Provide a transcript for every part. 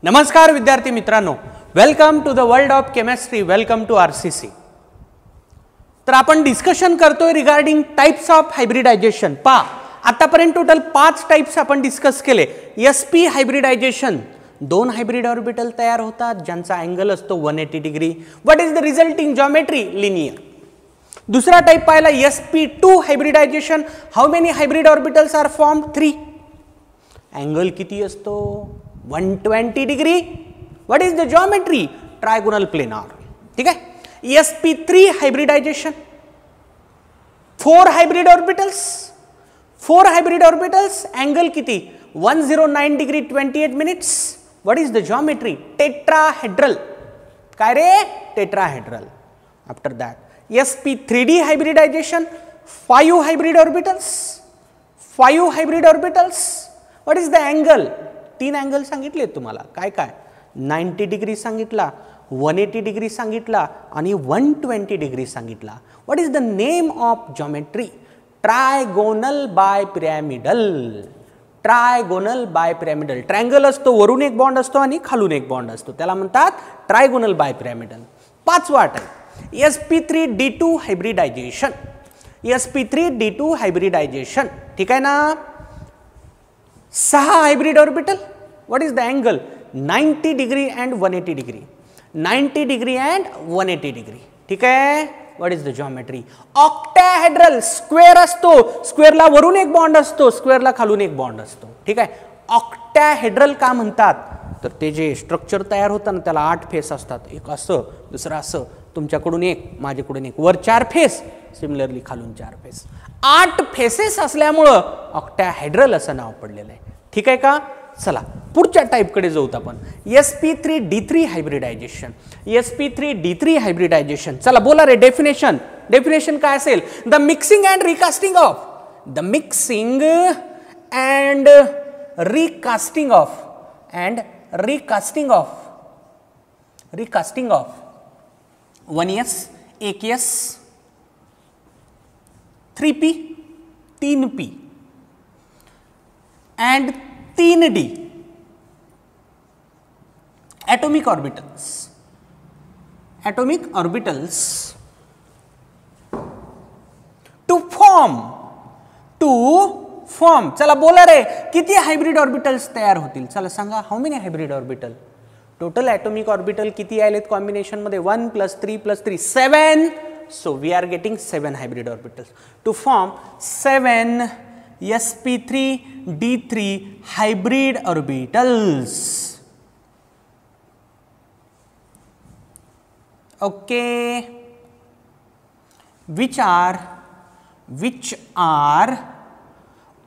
नमस्कार विद्यार्थी मित्रांनो, welcome to the world of chemistry, welcome to RCC. तर आपण डिस्कशन करतोय रिगार्डिंग टाइप्स ऑफ हायब्रिडायझेशन। आतापर्यंत टोटल 5 टाइप्स आपण डिस्कस केले। sp हायब्रिडायझेशन, 2 हायब्रिड ऑर्बिटल तयार होतात ज्यांचा अँगल असतो 180 degree. What is the resulting geometry? Linear. दुसरा टाइप पाहिला sp2 hybridization. How many hybrid orbitals are formed? 3। Angle किती असतो? 120 degree. What is the geometry? Trigonal planar. ठीक है। sp3 hybridization, 4 hybrid orbitals, 4 hybrid orbitals, angle किती? 109 degree 28 minutes. What is the geometry? Tetrahedral. काय रे? Tetrahedral. After that sp3d hybridization, 5 hybrid orbitals, 5 hybrid orbitals. What is the angle? 3 angle सांगितले तुम्हाला। काय काय? 90 degree सांगितला, 180 डिग्री सांगितला आणि 120 डिग्री सांगितला। What is the name of geometry? Trigonal bipyramidal. Trigonal bipyramidal. Triangle असतो, वरून एक बॉन्ड असतो आणि खालून एक बॉन्ड असतो, त्याला म्हणतात ट्रायगोनल बायपिरॅमिडल। 5वा type sp3d2 hybridization. sp3d2 hybridization, ठीक आहे ना? 6 hybrid orbital. What is the angle? 90 degree and 180 degree, 90 degree and 180 degree. ठीक आहे। What is the geometry? Octahedral. Square असतो, स्क्वेअरला वरून एक बॉन्ड असतो, स्क्वेअरला खालून एक बॉन्ड असतो। ठीक आहे। ऑक्टाहेड्रल का म्हणतात? तर ते जे स्ट्रक्चर तयार होतं ना त्याला 8 फेस असतात, एक असं, दुसरं असं, तुमच्याकडून एक, माझ्याकडून एक, वर 4 फेस, सिमिलरली खालून 4 फेस। 8 फेसेस असल्यामुळं ऑक्टाहेड्रल असं नाव पडलेलं आहे। ठीक आहे का? चला पुढच्या टाइप कडे जाऊत आपण। sp3d3 hybridisation. sp3d3 हायब्रिडायझेशन, चला बोला रे डेफिनेशन। डेफिनेशन काय असेल? The mixing and recasting of, the mixing and recasting of, and recasting of, recasting of 1s, 1s, 3p, 3p and 3d atomic orbitals, atomic orbitals to form, चला बोला रे किती hybrid orbitals तयार होतील? चला सांगा, how many hybrid orbital? Total atomic orbital किती आलेत combination मध्ये? 1 + 3 + 3 7. So we are getting 7 hybrid orbitals to form 7 sp3d3 hybrid orbitals. Okay, which are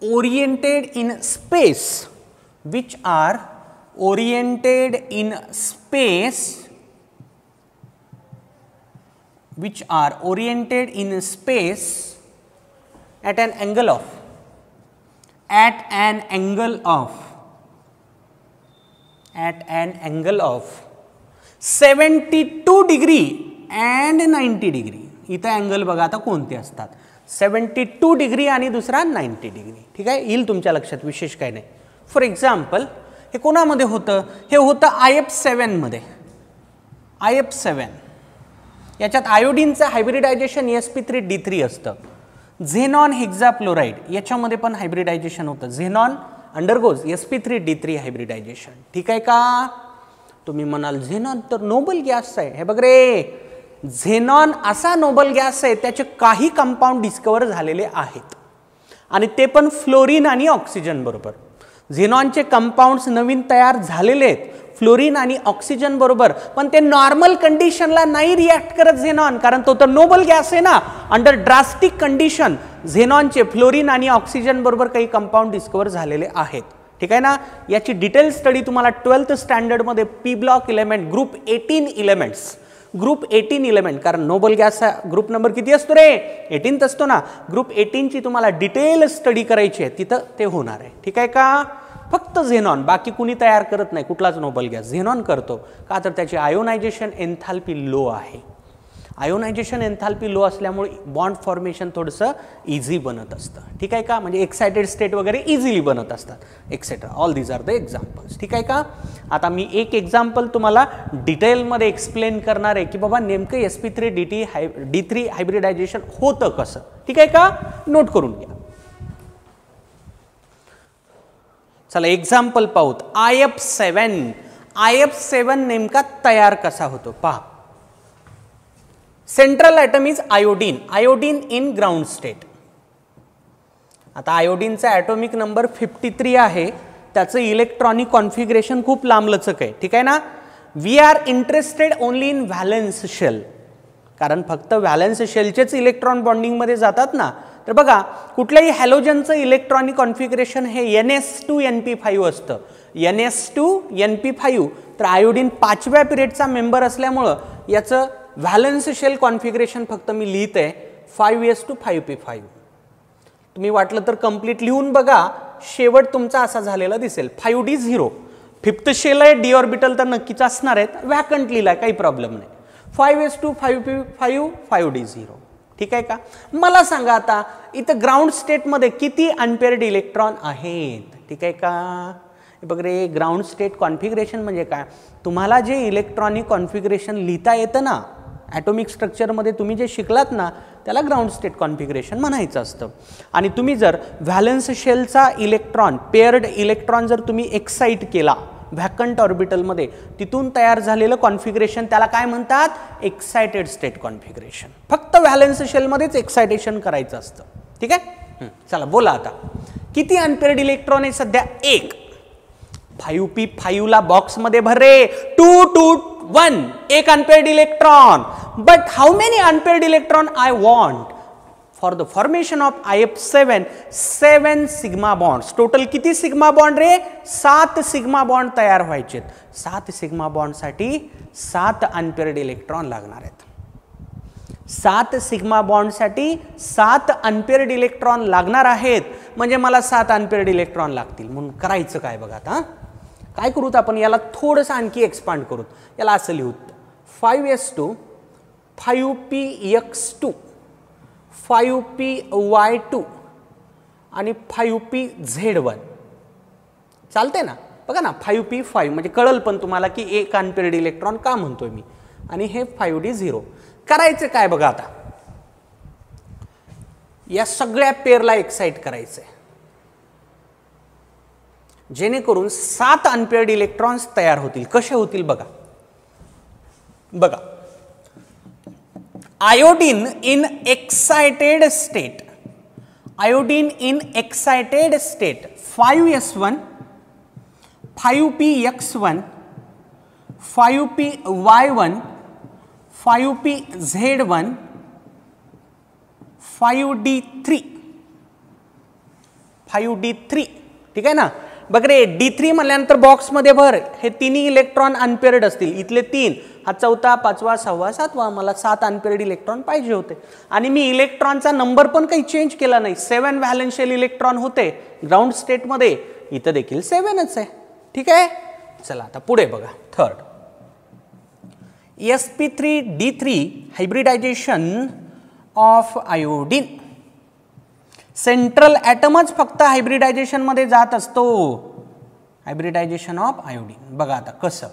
oriented in space, which are oriented in space, which are oriented in space at an angle of, at an angle of, at an angle of 72 degree and 90 degree. इथं angle बघा आता कोणते असतात? 72 degree आणि दुसरा 90 degree. ठीक आहे, येईल तुमच्या लक्षात, विशेष काही नाही। फॉर एक्झाम्पल हे कोणामध्ये होतं? हे होतं IF7 मध्ये। IF7 याच्यात आयोडीनचं हायब्रिडायझेशन sp3d3 असतं। झेनॉन हेक्साफ्लोराइड याच्यामध्ये पण हायब्रिडायझेशन होतं। Xenon undergoes sp3d3 hybridisation. ठीक आहे का? तुम्ही म्हणाल झेनॉन तर नोबल गॅस आहे। हे बघ रे, झेनॉन असा नोबल गॅस आहे त्याचे काही कंपाऊंड डिस्कवर झालेले आहेत आणि ते पण फ्लोरीन आणि ऑक्सिजन बरोबर। झेनॉनचे कंपाऊंड्स नवीन तयार झालेले आहेत फ्लोरीन आणि ऑक्सिजन बरोबर, पण ते नॉर्मल कंडिशनला नाही रिॲक्ट करत झेनॉन, कारण तो तर नोबल गॅस आहे ना। अंडर ड्रास्टिक कंडिशन झेनॉनचे फ्लोरीन आणि ऑक्सिजन बरोबर काही कंपाऊंड डिस्कवर झालेले आहेत। ठीक आहे ना? याची डिटेल स्टडी तुम्हाला 12th स्टँडर्ड मध्ये P block element group 18 elements, group 18 element, कारण नोबल गॅस ग्रुप नंबर किती असतो रे? 18th असतो ना। ग्रुप 18 ची तुम्हाला डिटेल स्टडी करायची आहे, तिथं ते होणार आहे। ठीक आहे का? फक्त झेनॉन, बाकी कुणी तयार करत नाही कुठलाच नोबल गॅस, झेनॉन करतो का? तर त्याची आयोनायझेशन एन्थाल्पी लो आहे आयोनायझेशन एन्थाल्पी लो असल्यामुळे बॉन्ड फॉर्मेशन थोडंसं इझी बनत असतं, ठीक आहे का, म्हणजे एक्साइटेड स्टेट वगैरे इझिली बनत असतात etcetera. All these are the examples, ठीक आहे का. आता मी एक एक्झाम्पल तुम्हाला डिटेलमध्ये एक्सप्लेन करणार आहे की बाबा नेमकं sp3 D3 हायब्रिडायझेशन होतं कसं, ठीक आहे का. नोट करून घ्या. चला एक्झाम्पल पाहूत. IF7 नेमका तयार कसा होतो पहा. Central atom is iodine in ground state. आता आयोडीनचा ॲटॉमिक नंबर 53 आहे, त्याचं इलेक्ट्रॉनिक कॉन्फिगरेशन खूप लांबलचक आहे, ठीक आहे ना. We are interested only in valence shell, कारण फक्त व्हॅलन्स शेलचेच इलेक्ट्रॉन बॉन्डिंगमध्ये जातात ना. तर बघा कुठल्याही हॅलोजनचं इलेक्ट्रॉनिक कॉन्फिगरेशन हे ns2np5 असतं. ns2np5. तर आयोडीन 5व्या पिरियडचा मेंबर असल्यामुळं याचं व्हॅलन्स शेल कॉन्फिगरेशन फक्त मी लिहित आहे 5s2 तुम्ही वाटलं तर कंप्लीट लिहून बघा, शेवट तुमचा असा झालेला दिसेल 5d0. 5th शेल आहे, डी ऑर्बिटल तर नक्कीच असणार आहेत, व्हॅकंट लिहिलाय काही प्रॉब्लेम नाही. 5s2 5d0, ठीक आहे का. मला सांगा आता इथं ग्राउंड स्टेटमध्ये किती अनपेअर्ड इलेक्ट्रॉन आहेत, ठीक आहे का. बघ रे, ग्राउंड स्टेट कॉन्फिगरेशन म्हणजे काय, तुम्हाला जे इलेक्ट्रॉनिक कॉन्फिगरेशन लिहिता येतं ना ॲटॉमिक स्ट्रक्चरमध्ये तुम्ही जे शिकलात ना त्याला ग्राउंड स्टेट कॉन्फिगरेशन म्हणायचं असतं. आणि तुम्ही जर व्हॅलन्स शेलचा इलेक्ट्रॉन पेअर्ड इलेक्ट्रॉन जर तुम्ही एक्साइट केला व्हॅकंट ऑर्बिटलमध्ये, तिथून तयार झालेलं कॉन्फिगरेशन त्याला काय म्हणतात, एक्साइटेड स्टेट कॉन्फिगरेशन. फक्त व्हॅलन्स शेलमध्येच एक्साइटेशन करायचं असतं, ठीक आहे. चला बोला आता किती अनपेअर्ड इलेक्ट्रॉन आहे सध्या, 1. 5p5 ला बॉक्समध्ये भर रे, 2 2 1 एक unpaired electron. But how many unpaired electron I want for the formation of IF7 7 sigma bonds. Total किती सिग्मा बॉन्ड रे, 7 सिग्मा बॉन्ड तयार व्हायचे. 7 सिग्मा बॉन्डसाठी 7 अनपेअर्ड इलेक्ट्रॉन लागणार आहेत. 7 सिग्मा बॉन्डसाठी 7 अनपेअर्ड इलेक्ट्रॉन लागणार आहेत, म्हणजे मला 7 अनपेअर्ड इलेक्ट्रॉन लागतील. म्हणून करायचं काय बघा आता, काय करूत आपण याला थोडंसं आणखी एक्सपांड करूत. याला असं लिहूत 5s2 5px2 5py2 आणि 5pz1 चालते ना. बघा ना 5p5 म्हणजे कळल पण तुम्हाला की एक अनपेअर्ड इलेक्ट्रॉन का म्हणतोय मी, आणि हे 5d0. करायचं काय बघा आता, या सगळ्या पेअरला एक्साइट करायचंय जेणेकरून 7 अनपेअर्ड इलेक्ट्रॉन्स तयार होतील. कसे होतील बघा. बघा iodine in excited state, iodine in excited state 5s1 5px1 5py1 5pz1 5d3 5d3, ठीक आहे ना. बघ रे, D3 म्हणल्यानंतर बॉक्समध्ये भर, हे तिन्ही इलेक्ट्रॉन अनपेअर्ड असतील. इथले 3, हा 4, 5, 6, 7. मला 7 अनपेअर्ड इलेक्ट्रॉन पाहिजे होते आणि मी इलेक्ट्रॉनचा नंबर पण काही चेंज केला नाही. 7 व्हॅलेन्शियल इलेक्ट्रॉन होते ग्राउंड स्टेटमध्ये, इथं देखील 7च आहे, ठीक आहे. चला आता पुढे बघा. Third sp3 D3 hybridization of iodine. Central ॲटमच फक्त हायब्रिडायझेशन मध्ये जात असतो. हायब्रिडायझेशन ऑफ आयोडीन बघा आता कसं,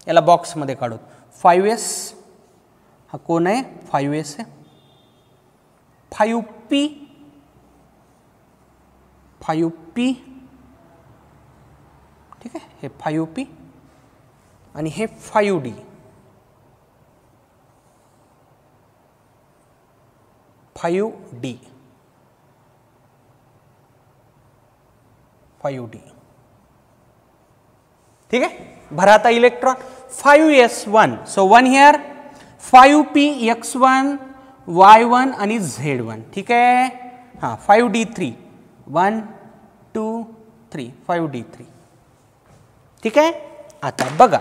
याला बॉक्समध्ये काढू. 5s हा कोण आहे, 5s आहे. 5p 5p, ठीक आहे, हे 5p आणि हे 5d. 5d 5d, ठीक आहे. भरा आता electron 5s1, so 1 here, 5px1 y1 आणि z1, ठीक आहे. हां 5d3 1 2 3 5d3, ठीक आहे. आता बघा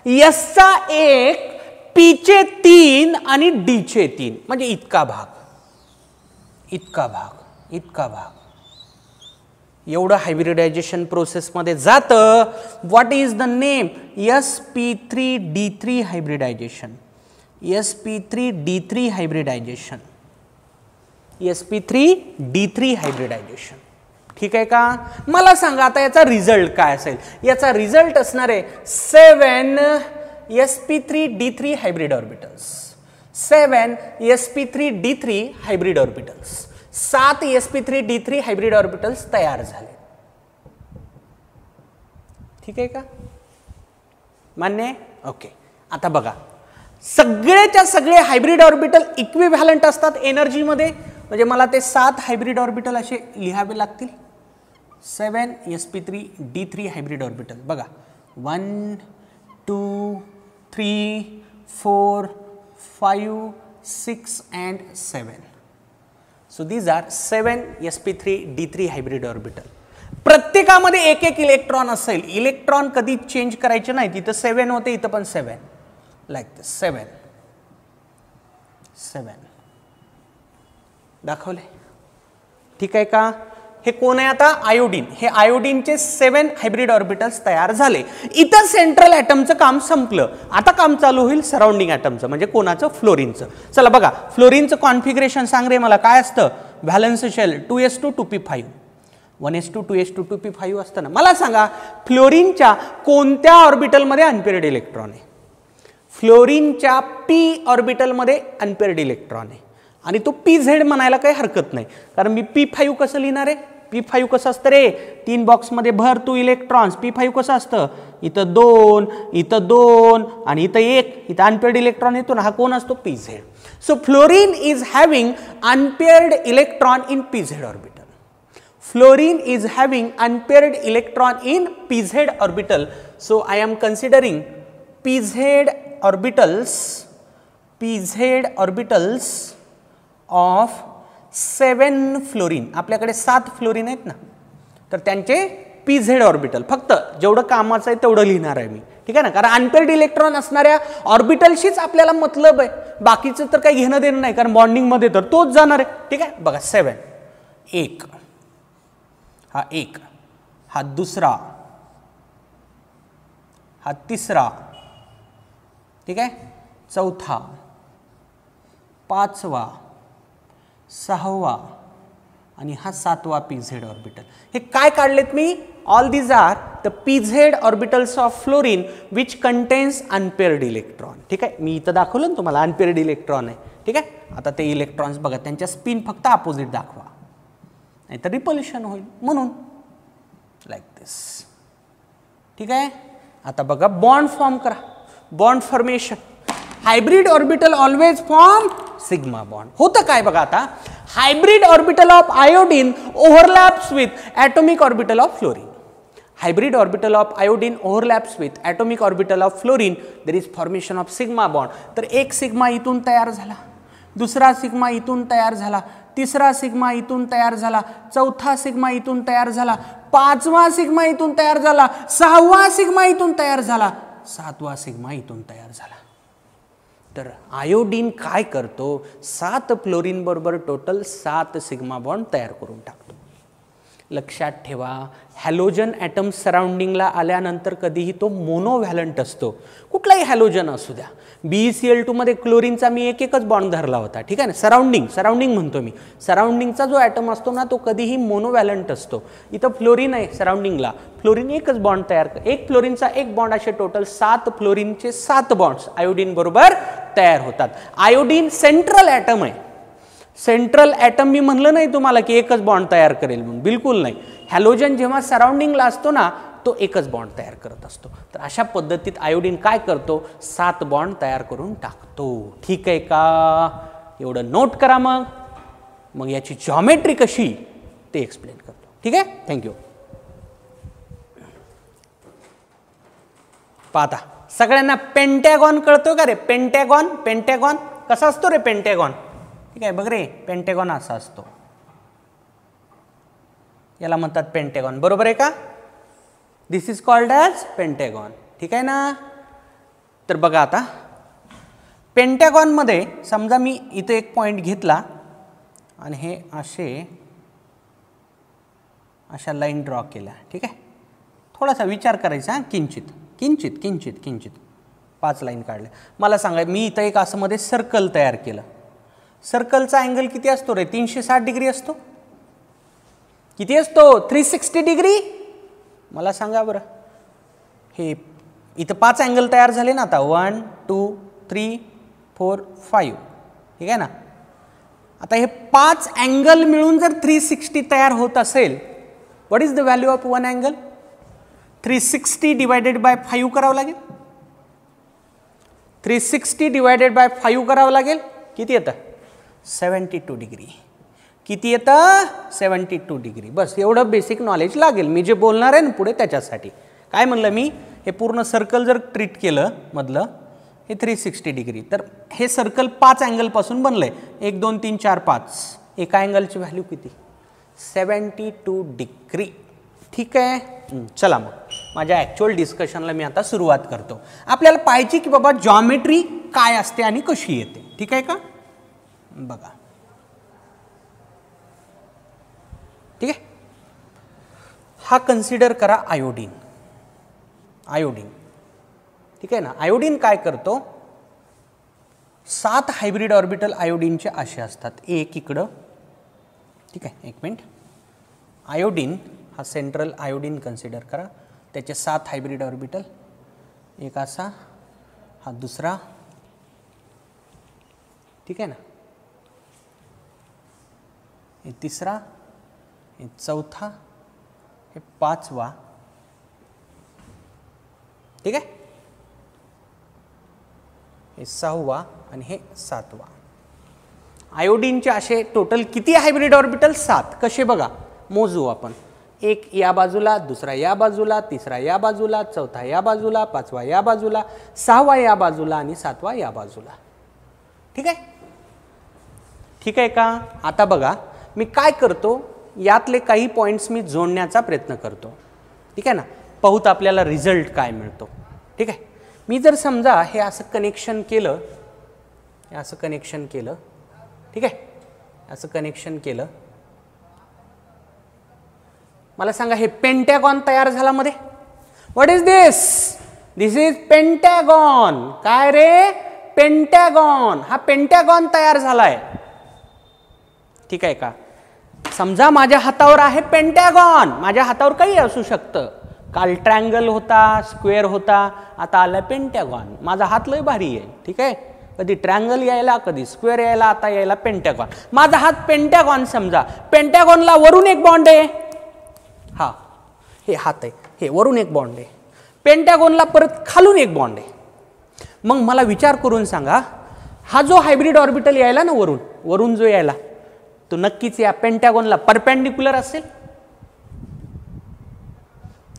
यसचा एक, पीचे 3 आणि डीचे 3, म्हणजे इतका भाग इतका भाग इतका भाग एवढं हायब्रिडायझेशन प्रोसेसमध्ये जातं. What is the name, sp3 D3 hybridisation. sp3d3 hybridisation, sp3d3 hybridisation. ठीक आहे का? मला सांगा आता याचा रिझल्ट काय असेल. याचा रिझल्ट असणार आहे 7 sp3d3 hybrid orbitals, 7 sp3d3 hybrid orbitals, 7 sp3d3 hybrid orbitals तयार झाले. ठीक आहे का? मान्य आहे? ओके. आता बघा, सगळेच्या सगळे हायब्रिड ऑर्बिटल इक्विव्हॅलंट असतात एनर्जीमध्ये, म्हणजे मला ते 7 हायब्रिड ऑर्बिटल असे लिहावे लागतील. 7 sp3d3 हायब्रिड ऑर्बिटल बघा, 1 2 3 4 5 6 and 7. So these are 7 sp3d3 hybrid orbital. प्रत्येकामध्ये एक एक इलेक्ट्रॉन असेल. इलेक्ट्रॉन कधी चेंज करायचे नाही. इथं 7 होते, इथं पण 7, लाईक दिस 7 दाखवले. ठीक आहे का? हे कोण आहे आता? आयोडीन. हे आयोडीनचे 7 हायब्रिड ऑर्बिटल्स तयार झाले. इथं सेंट्रल ॲटमचं काम संपलं. आता काम चालू होईल सराउंडिंग ॲटमचं, म्हणजे कोणाचं? फ्लोरीनचं. चला बघा, फ्लोरीनचं कॉन्फिगरेशन सांग रे मला, काय असतं? Valence shell 2s2 2p5, 1s2 2s2 2p5 असतं ना. मला सांगा, फ्लोरीनच्या कोणत्या ऑर्बिटलमध्ये अनपेअर्ड इलेक्ट्रॉन आहे? फ्लोरीनच्या p ऑर्बिटलमध्ये अनपेअर्ड इलेक्ट्रॉन आहे, आणि तो pz म्हणायला काही हरकत नाही, कारण मी p5 कसं लिहिणार आहे? p5 कसं असतं रे? 3 बॉक्समध्ये भर तू इलेक्ट्रॉन्स. p5 कसं असतं? इथं 2, इथं 2 आणि इथं 1, इथं अनपेअर्ड इलेक्ट्रॉन येतो ना, हा कोण असतो? pz. So fluorine is having unpaired electron in pz orbital. Fluorine is having unpaired electron in pz orbital. So I am considering pz orbitals of 7 fluorine. आपल्याकडे 7 फ्लोरीन आहेत ना, तर त्यांचे pz ऑर्बिटल. फक्त जेवढं कामाचं आहे तेवढं लिहिणार आहे मी. ठीक आहे ना, कारण अनपेअर्ड इलेक्ट्रॉन असणाऱ्या ऑर्बिटलशीच आपल्याला मतलब आहे, बाकीचं तर काही घेणं देणं नाही, कारण बॉन्डिंगमध्ये तर तोच जाणार आहे. ठीक आहे, बघा 7, 1, हा 1, हा दुसरा, हा तिसरा, ठीक आहे, चौथा, पाचवा, सहावा आणि हा 7वा pz ऑर्बिटल. हे काय काढलेत मी? All these are the pz orbitals of fluorine which contains unpaired electron. ठीक आहे, मी इथं दाखवलं ना तुम्हाला अनपेअर्ड इलेक्ट्रॉन आहे. ठीक आहे, आता ते इलेक्ट्रॉन्स बघा, त्यांच्या स्पिन फक्त अपोजिट दाखवा, नाही तर रिपल्शन होईल, म्हणून लाईक दिस. ठीक आहे, आता बघा बॉन्ड फॉर्म करा. Bond formation, hybrid orbital always form sigma bond. होतं काय बघा आता, hybrid orbital of iodine overlaps with atomic orbital of fluorine. Hybrid orbital of iodine overlaps with atomic orbital of fluorine, there is formation of sigma bond. तर एक sigma इथून तयार झाला, दुसरा सिग्मा इथून तयार झाला, तिसरा सिग्मा इथून तयार झाला, चौथा सिग्मा इथून तयार झाला, पाचवा सिग्मा इथून तयार झाला, सहावा सिग्मा इथून तयार झाला, सातवा सिग्मा इथून तयार झाला. तर आयोडीन काय करतो? 7 फ्लोरीन बरोबर टोटल 7 सिग्मा बॉन्ड तयार करून टाकतो. लक्षात ठेवा, हॅलोजन ॲटम सराउंडिंगला आल्यानंतर कधीही तो मोनोव्हॅलंट असतो. कुठलाही हॅलोजन असू द्या. BeCl2 मध्ये क्लोरीनचा मी एकच बॉन्ड धरला होता. ठीक आहे ना, सराउंडिंग म्हणतो मी. सराउंडिंगचा जो ॲटम असतो ना, तो कधीही मोनोव्हॅलंट असतो. इथं फ्लोरीन आहे सराउंडिंगला, फ्लोरीन एकच बॉन्ड तयार कर, एक फ्लोरीनचा एक बॉन्ड, असे टोटल 7 फ्लोरीनचे 7 बॉन्ड्स आयोडीन बरोबर तयार होतात. आयोडीन सेंट्रल ॲटम आहे. सेंट्रल ॲटम मी म्हणलं नाही तुम्हाला की एकच बॉन्ड तयार करेल म्हणून, बिलकुल नाही. हॅलोजन जेव्हा सराउंडिंगला असतो ना, तो एकच बॉन्ड तयार करत असतो. तर अशा पद्धतीत आयोडीन काय करतो? 7 बॉन्ड तयार करून टाकतो. ठीक आहे का? एवढं नोट करा. मग याची जॉमेट्री कशी ते एक्सप्लेन करतो. ठीक आहे, थँक्यू. पाहता सगळ्यांना पेंटॅगॉन कळतो का रे? पेंटॅगॉन कसा असतो रे पेंटॅगॉन? ठीक आहे, बघ रे, पेंटॅगॉन असा असतो, याला म्हणतात पेंटॅगॉन. बरोबर आहे का? दिस इज कॉल्ड ॲज पेंटॅगॉन. ठीक आहे ना? तर बघा आता पेंटॅगॉनमध्ये समजा मी इथे एक पॉईंट घेतला आणि हे अशा लाईन ड्रॉ केल्या. ठीक आहे, थोडासा विचार करायचा, किंचित. 5 लाईन काढल्या. मला सांगा, मी इथं एक असं मध्ये सर्कल तयार केलं. सर्कलचा अँगल किती असतो रे? 360 डिग्री असतो. किती असतो? 360 डिग्री. मला सांगा बरं, हे इथं 5 अँगल तयार झाले ना आता. 1 2 3 4 5, ठीक आहे ना. आता हे 5 अँगल मिळून जर 360 तयार होत असेल, what is the value of one angle? 360 divided by 5 करावं लागेल. 360 डिवायडेड बाय 5 करावं लागेल. किती येतं? 72 डिग्री. किती येतं? 72 डिग्री. बस एवढं बेसिक नॉलेज लागेल. मी जे बोलणार आहे ना पुढे त्याच्यासाठी. काय म्हणलं मी? हे पूर्ण सर्कल जर ट्रीट केलं मधलं, हे 360 डिग्री, तर हे सर्कल 5 अँगलपासून बनलंय. 1 2 3 4 5. एका अँगलची व्हॅल्यू किती? 72 डिग्री. ठीक आहे. चला मग माझ्या ॲक्च्युअल डिस्कशनला मी आता सुरुवात करतो. आपल्याला पाहिजे की बाबा जॉमेट्री काय असते आणि कशी येते. ठीक आहे का? बघा, ठीक आहे. हा कन्सिडर करा आयोडीन. आयोडीन, ठीक आहे ना. आयोडीन काय करतो? 7 हायब्रिड ऑर्बिटल आयोडीनचे असे असतात. एक इकडं, ठीक आहे. एक मिनिट. आयोडीन हा सेंट्रल आयोडीन कन्सिडर करा. त्याचे 7 हायब्रिड ऑर्बिटल. एक असा, हा दुसरा, ठीक आहे ना. हे तिसरा, हे चौथा, हे 5वा, ठीक आहे. हे 6वा आणि हे 7वा. आयोडीनचे असे टोटल किती हायब्रिड ऑर्बिटल? 7. कसे बघा, मोजू आपण. एक या बाजूला, दुसरा या बाजूला, तिसरा या बाजूला, चौथा या बाजूला, 5वा या बाजूला, 6वा या बाजूला आणि 7वा या बाजूला. ठीक आहे. ठीक आहे का? आता बघा मी काय करतो, यातले काही पॉइंट्स मी जोडण्याचा प्रयत्न करतो. ठीक आहे ना. पाहूत आपल्याला रिझल्ट काय मिळतो. ठीक आहे. मी जर समजा हे असं कनेक्शन केलं, हे असं कनेक्शन केलं, ठीक आहे, असं कनेक्शन केलं, मला सांगा हे पेंटॅगॉन तयार झाला मध्ये. What is this? This is Pentagon. काय रे? पेंटॅगॉन. हा पेंटॅगॉन तयार झालाय. ठीक आहे का? समजा माझ्या हातावर आहे पेंटॅगॉन. माझ्या हातावर काही असू शकतं. काल ट्रायंगल होता, स्क्वेअर होता, आता आला पेंटॅगॉन. माझा हात लय भारी आहे. ठीक आहे. कधी ट्रायंगल यायला, कधी स्क्वेअर यायला, आता यायला पेंटॅगॉन. माझा हात पेंटॅगॉन समजा. पेंटॅगॉनला वरून एक बॉन्ड आहे. हा हे हात आहे, हे वरून एक बॉन्ड आहे. पेंटॅगॉनला परत खालून एक बॉन्ड आहे. मग मला विचार करून सांगा, हा जो हायब्रिड ऑर्बिटल यायला ना वरून, वरून जो यायला, तो नक्कीच या पेंटॅगॉनला परपेंडिक्युलर असेल.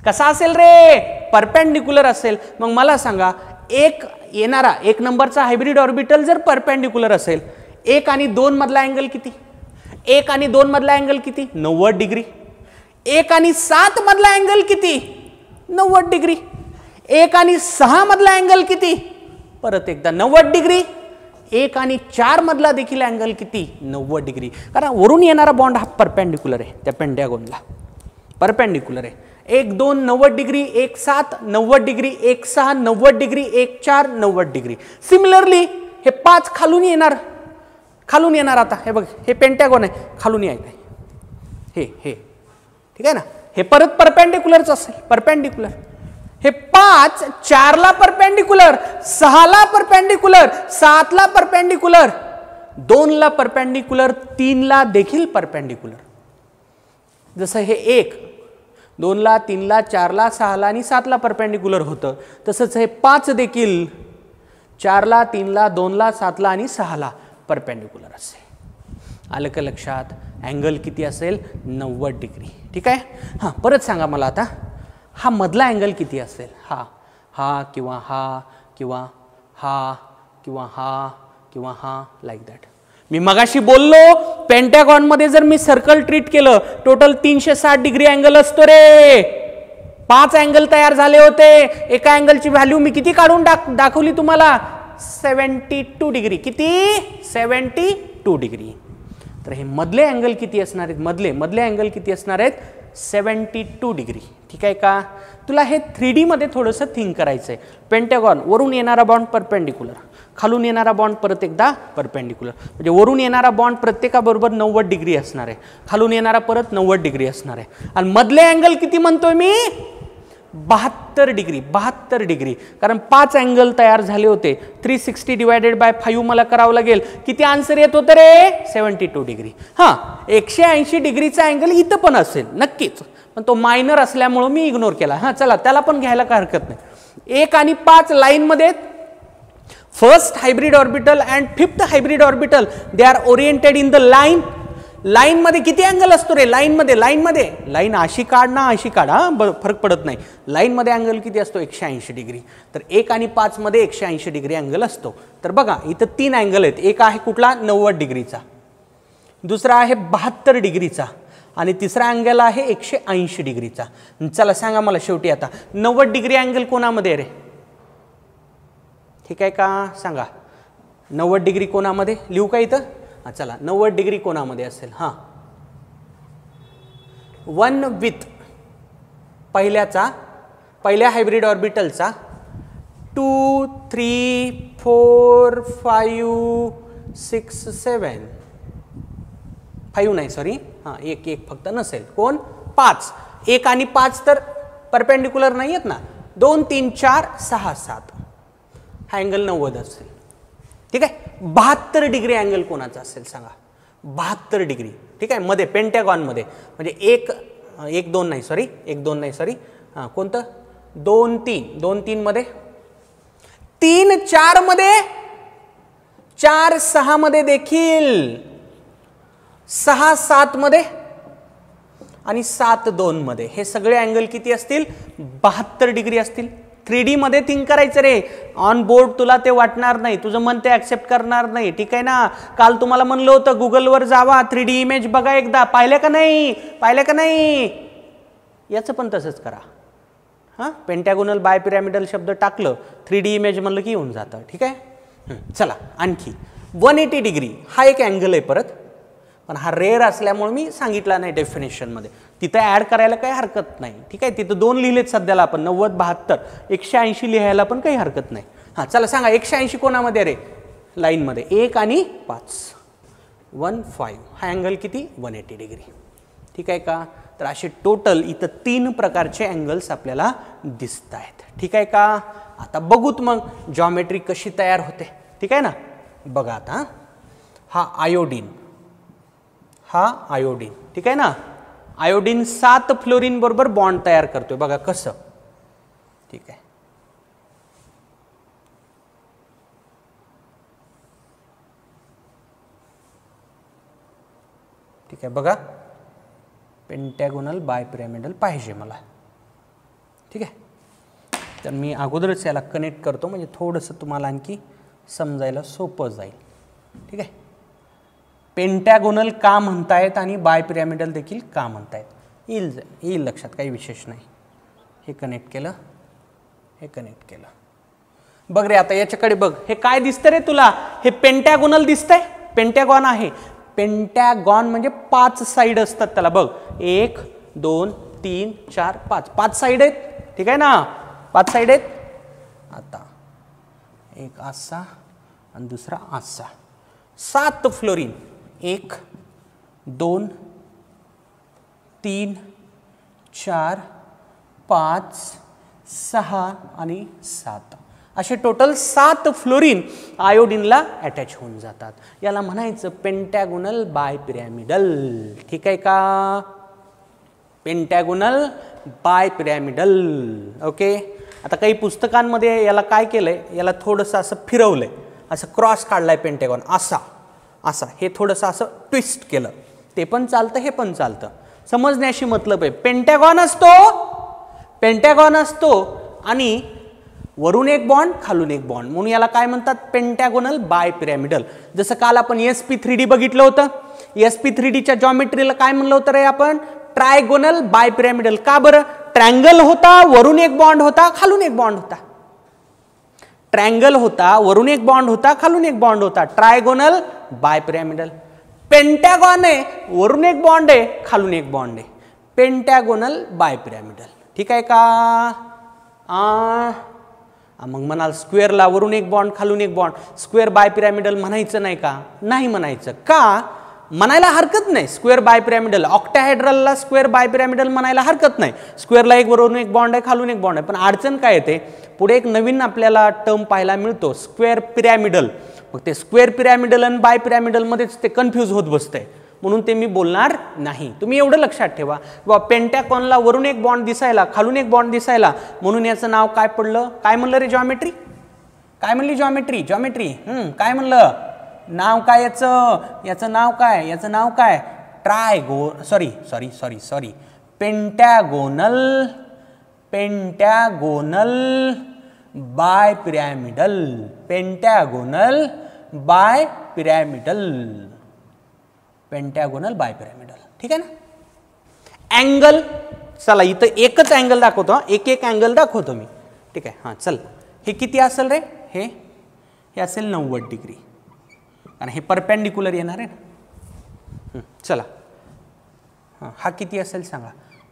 कसा असेल रे? परपेंडिक्युलर असेल. मग मला सांगा, एक येणारा 1 नंबरचा हायब्रिड ऑर्बिटल जर परपेंडिक्युलर असेल, 1 आणि 2 मधला अँगल किती? 1 आणि 2 मधला अँगल किती? 90 डिग्री. 1 आणि 7 मधला अँगल किती? 90 डिग्री. 1 आणि 6 मधला अँगल किती? परत एकदा 90 डिग्री. 1 आणि 4 मधला देखील अँगल किती? 90 डिग्री. कारण वरून येणारा बॉन्ड हा परपेंडिक्युलर आहे त्या पेंटॅगॉनला. परपेंडिक्युलर आहे. 1 2 90 degree, 1 7 90 degree, 1 6 90 degree, 1 4 90 degree. Similarly हे 5 खालून येणार, खालून येणार. आता हे बघ, हे पेंटॅगॉन आहे, खालून यायचं हे हे. ठीक आहे ना. हे परत परपेंडिक्युलरच असेल. परपेंडिक्युलर. हे 5 4 ला परपेंडिक्युलर, 6 ला परपेंडिक्युलर, 7 ला परपेंडिक्युलर, 2 ला परपेंडिक्युलर, 3 ला देखील परपेंडिक्युलर. जसं हे 1 2 ला, 3 ला, 4 ला, 6 ला आणि 7 ला परपेंडिक्युलर होतं, तसंच हे 5 देखील 4 ला, 3 ला, 2 ला, 7 ला आणि 6 ला परपेंडिक्युलर असेल. आलं का लक्षात? अँगल किती असेल? 90 डिग्री. ठीक आहे. हां, परत सांगा मला आता, हा मधला अँगल किती असेल? हा हा किंवा हा किंवा हा किंवा हा किंवा हा, लाईक दॅट. मी मगाशी बोललो पेंटॅगॉन मध्ये जर मी सर्कल ट्रीट केलं, टोटल 360 डिग्री अँगल असतो रे. 5 अँगल तयार झाले होते. एका अँगलची व्हॅल्यू मी किती काढून दाखवली तुम्हाला? 72 डिग्री. किती? 72 डिग्री. तर हे मधले अँगल किती असणार आहेत? मधले अँगल किती असणार आहेत? 72 डिग्री. ठीक आहे का? तुला हे 3D मध्ये थोडंसं थिंक करायचं आहे. पेंटॅगॉन, वरून येणारा बॉन्ड परपेंडिक्युलर, खालून येणारा बॉन्ड परत एकदा परपेंडिक्युलर, म्हणजे वरून येणारा बॉन्ड प्रत्येकाबरोबर 90 डिग्री असणार आहे, खालून येणारा परत 90 डिग्री असणार आहे. आणि मधले अँगल किती म्हणतोय मी? 72 डिग्री. 72 डिग्री, कारण 5 अँगल तयार झाले होते. 360 डिवायडेड बाय 5 मला करावं लागेल. किती आन्सर येत होतं रे? 72 डिग्री. हां, 180 डिग्रीचा अँगल इथं पण असेल नक्कीच, पण तो मायनर असल्यामुळं मी इग्नोर केला. हां, चला त्याला पण घ्यायला काय हरकत नाही. 1 आणि 5 लाईनमध्ये, first hybrid orbital and fifth hybrid orbital they are oriented in the line. Line मध्ये किती अँगल असतो रे? लाईन मध्ये लाईन अशी काढ ना अशी काढ, हा फरक पडत नाही. लाईन मध्ये अँगल किती असतो? 180 डिग्री. तर 1 आणि 5 मध्ये 180 डिग्री अँगल असतो. तर बघा इथं 3 अँगल आहेत. एक आहे कुठला? 90 डिग्रीचा, दुसरा आहे 72 डिग्रीचा, आणि तिसरा अँगल आहे 180 डिग्रीचा. चला सांगा मला शेवटी आता 90 डिग्री अँगल कोणामध्ये रे? ठीक आहे का? सांगा 90 डिग्री कोणामध्ये? लिहू का इथं? हां, चला 90 डिग्री कोणामध्ये असेल? हां, 1 विथ पहिल्या हायब्रिड ऑर्बिटलचा 2 3 4 5 6 7 5 नाही सॉरी, हां एक फक्त नसेल. कोण? 5. 1 आणि 5 तर परपेंडिक्युलर नाही आहेत ना. 2 3 4 6 7 हा अँगल 90 असेल. ठीक आहे. 72 डिग्री अँगल कोणाचा असेल सांगा? 72 डिग्री. ठीक आहे, मध्ये पेंटॅगॉन मध्ये, म्हणजे 1 2 नाही सॉरी, हां कोणतं? 2 3 मध्ये, 3 4 मध्ये, 4 6 मध्ये देखील, 6 7 मध्ये आणि 7 2 मध्ये. हे सगळे अँगल किती असतील? 72 डिग्री असतील. 3D मध्ये थिंक करायचं रे. ऑन बोर्ड तुला ते वाटणार नाही, तुझं मन ते ऍक्सेप्ट करणार नाही. ठीक आहे ना? काल तुम्हाला म्हणलं होतं गुगलवर जावा, 3D इमेज बघा एकदा. पाहिलं का नाही? याचं पण तसंच करा. हां, पेंटॅगोनल बाय पिरॅमिडल शब्द टाकलं, 3D इमेज म्हणलं की येऊन जातं. ठीक आहे. चला आणखी 180 डिग्री हा एक अँगल आहे परत, पण हा रेअर असल्यामुळे मी सांगितला नाही डेफिनेशनमध्ये. तिथं ॲड करायला काही हरकत नाही. ठीक आहे, तिथं 2 लिहिलेत सध्याला आपण, 90 72, 180 लिहायला पण काही हरकत नाही. हां, चला सांगा 180 कोणामध्ये रे? लाईनमध्ये. 1 आणि 5 1 5 हा अँगल किती? 180 डिग्री. ठीक आहे का? तर असे टोटल इथं 3 प्रकारचे अँगल्स आपल्याला दिसत आहेत. ठीक आहे का? आता बघूत मग जॉमेट्री कशी तयार होते. ठीक आहे ना? बघा आता, हा आयोडीन, ठीक आहे ना? आयोडीन 7 फ्लोरीन बरोबर बॉन्ड तयार करतोय. बघा कसं. ठीक आहे, ठीक आहे. बघा पेंटॅगोनल बाय पिरॅमिडल पाहिजे मला. ठीक आहे, तर मी अगोदरच याला कनेक्ट करतो म्हणजे थोडंसं तुम्हाला आणखी समजायला सोपं जाईल. ठीक आहे. पेंटॅगोनल का म्हणतायत आणि बाय पिरॅमिडल देखील का म्हणतायत येईल लक्षात, काही विशेष नाही. हे कनेक्ट केलं, हे कनेक्ट केलं. बघ रे आता याच्याकडे बघ, हे काय दिसतं रे तुला? हे पेंटॅगोनल दिसतंय. पेंटॅगॉन आहे. पेंटॅगॉन म्हणजे 5 साईड असतात त्याला. बघ 1 2 3 4 5 साईड आहेत. ठीक आहे ना? 5 साईड आहेत. आता एक असा आणि दुसरा असा. 7 फ्लोरीन, 1 2 3 4 5 6 आणि 7 असे टोटल 7 फ्लोरीन आयोडीनला अटॅच होऊन जातात. याला म्हणायचं पेंटॅगोनल बाय पिरॅमिडल. ठीक आहे का? पेंटॅगोनल बाय पिरॅमिडल. ओके. आता काही पुस्तकांमध्ये याला काय केलंय, याला थोडंसं असं फिरवलंय, असं क्रॉस काढलाय पेंटॅगॉन, असा हे थोडंसं असं ट्विस्ट केलं. ते पण चालतं, हे पण चालतं. समजण्याशी मतलब आहे. पेंटॅगॉन असतो आणि वरून एक बॉन्ड खालून एक बॉन्ड, म्हणून याला काय म्हणतात? पेंटॅगोनल बाय पिरॅमिडल. जसं काल आपण sp3d बघितलं होतं. sp3dच्या जॉमेट्रीला काय म्हणलं होतं रे आपण? Trigonal bipyramidal. का बरं? ट्रँगल होता, वरून एक बॉन्ड होता, खालून एक बॉन्ड होता. ट्रँगल होता, वरून एक बॉन्ड होता, खालून एक बॉन्ड होता. Trigonal bye pyramidal. पेंटॅगॉन आहे, वरून एक बॉन्ड आहे, खालून एक बॉन्ड आहे. पेंटॅगोनल बायपिरॅमिडल. ठीक आहे का? मग म्हणाल स्क्वेअरला वरून एक बॉन्ड खालून एक बॉन्ड, स्क्वेअर बायपिरॅमिडल म्हणायचं नाही का? नाही म्हणायचं. का? म्हणायला हरकत नाही. स्क्वेअर बायपिरॅमिडल, ऑक्टाहेड्रलला स्क्वेअर बायपिरॅमिडल म्हणायला हरकत नाही. स्क्वेअरला एक वरून एक बॉन्ड आहे, खालून एक बॉन्ड आहे. पण अडचण काय येते, पुढे एक नवीन आपल्याला टर्म पाहायला मिळतो, स्क्वेअर पिरॅमिडल. मग ते स्क्वेअर पिरॅमिडल आणि बायपिरॅमिडल मध्येच ते कन्फ्यूज होत बसते, म्हणून ते मी बोलणार नाही. तुम्ही एवढं लक्षात ठेवा, बाबा पेंटॅगॉनला वरून एक बॉन्ड दिसायला, खालून एक बॉन्ड दिसायला, म्हणून याचं नाव काय पडलं? काय म्हणलं रे जॉमेट्री? काय म्हणली जॉमेट्री? जॉमेट्री काय म्हणलं? नाव काय याचं? याचं नाव काय? याचं नाव काय? सॉरी पेंटॅगोनल बायपिरॅमिडल. पेंटॅगोनल बायपिरॅमिडल. पेंटॅगोनल बायपिरॅमिडल. ठीक आहे ना? अँगल, चला इथं एकच अँगल दाखवतो, एक एक अँगल दाखवतो मी. ठीक आहे. हां चल, हे किती असेल रे? हे असेल 90 डिग्री, कारण हे परपेंडिक्युलर येणार आहे ना. चला, हां हा किती असेल सांगा?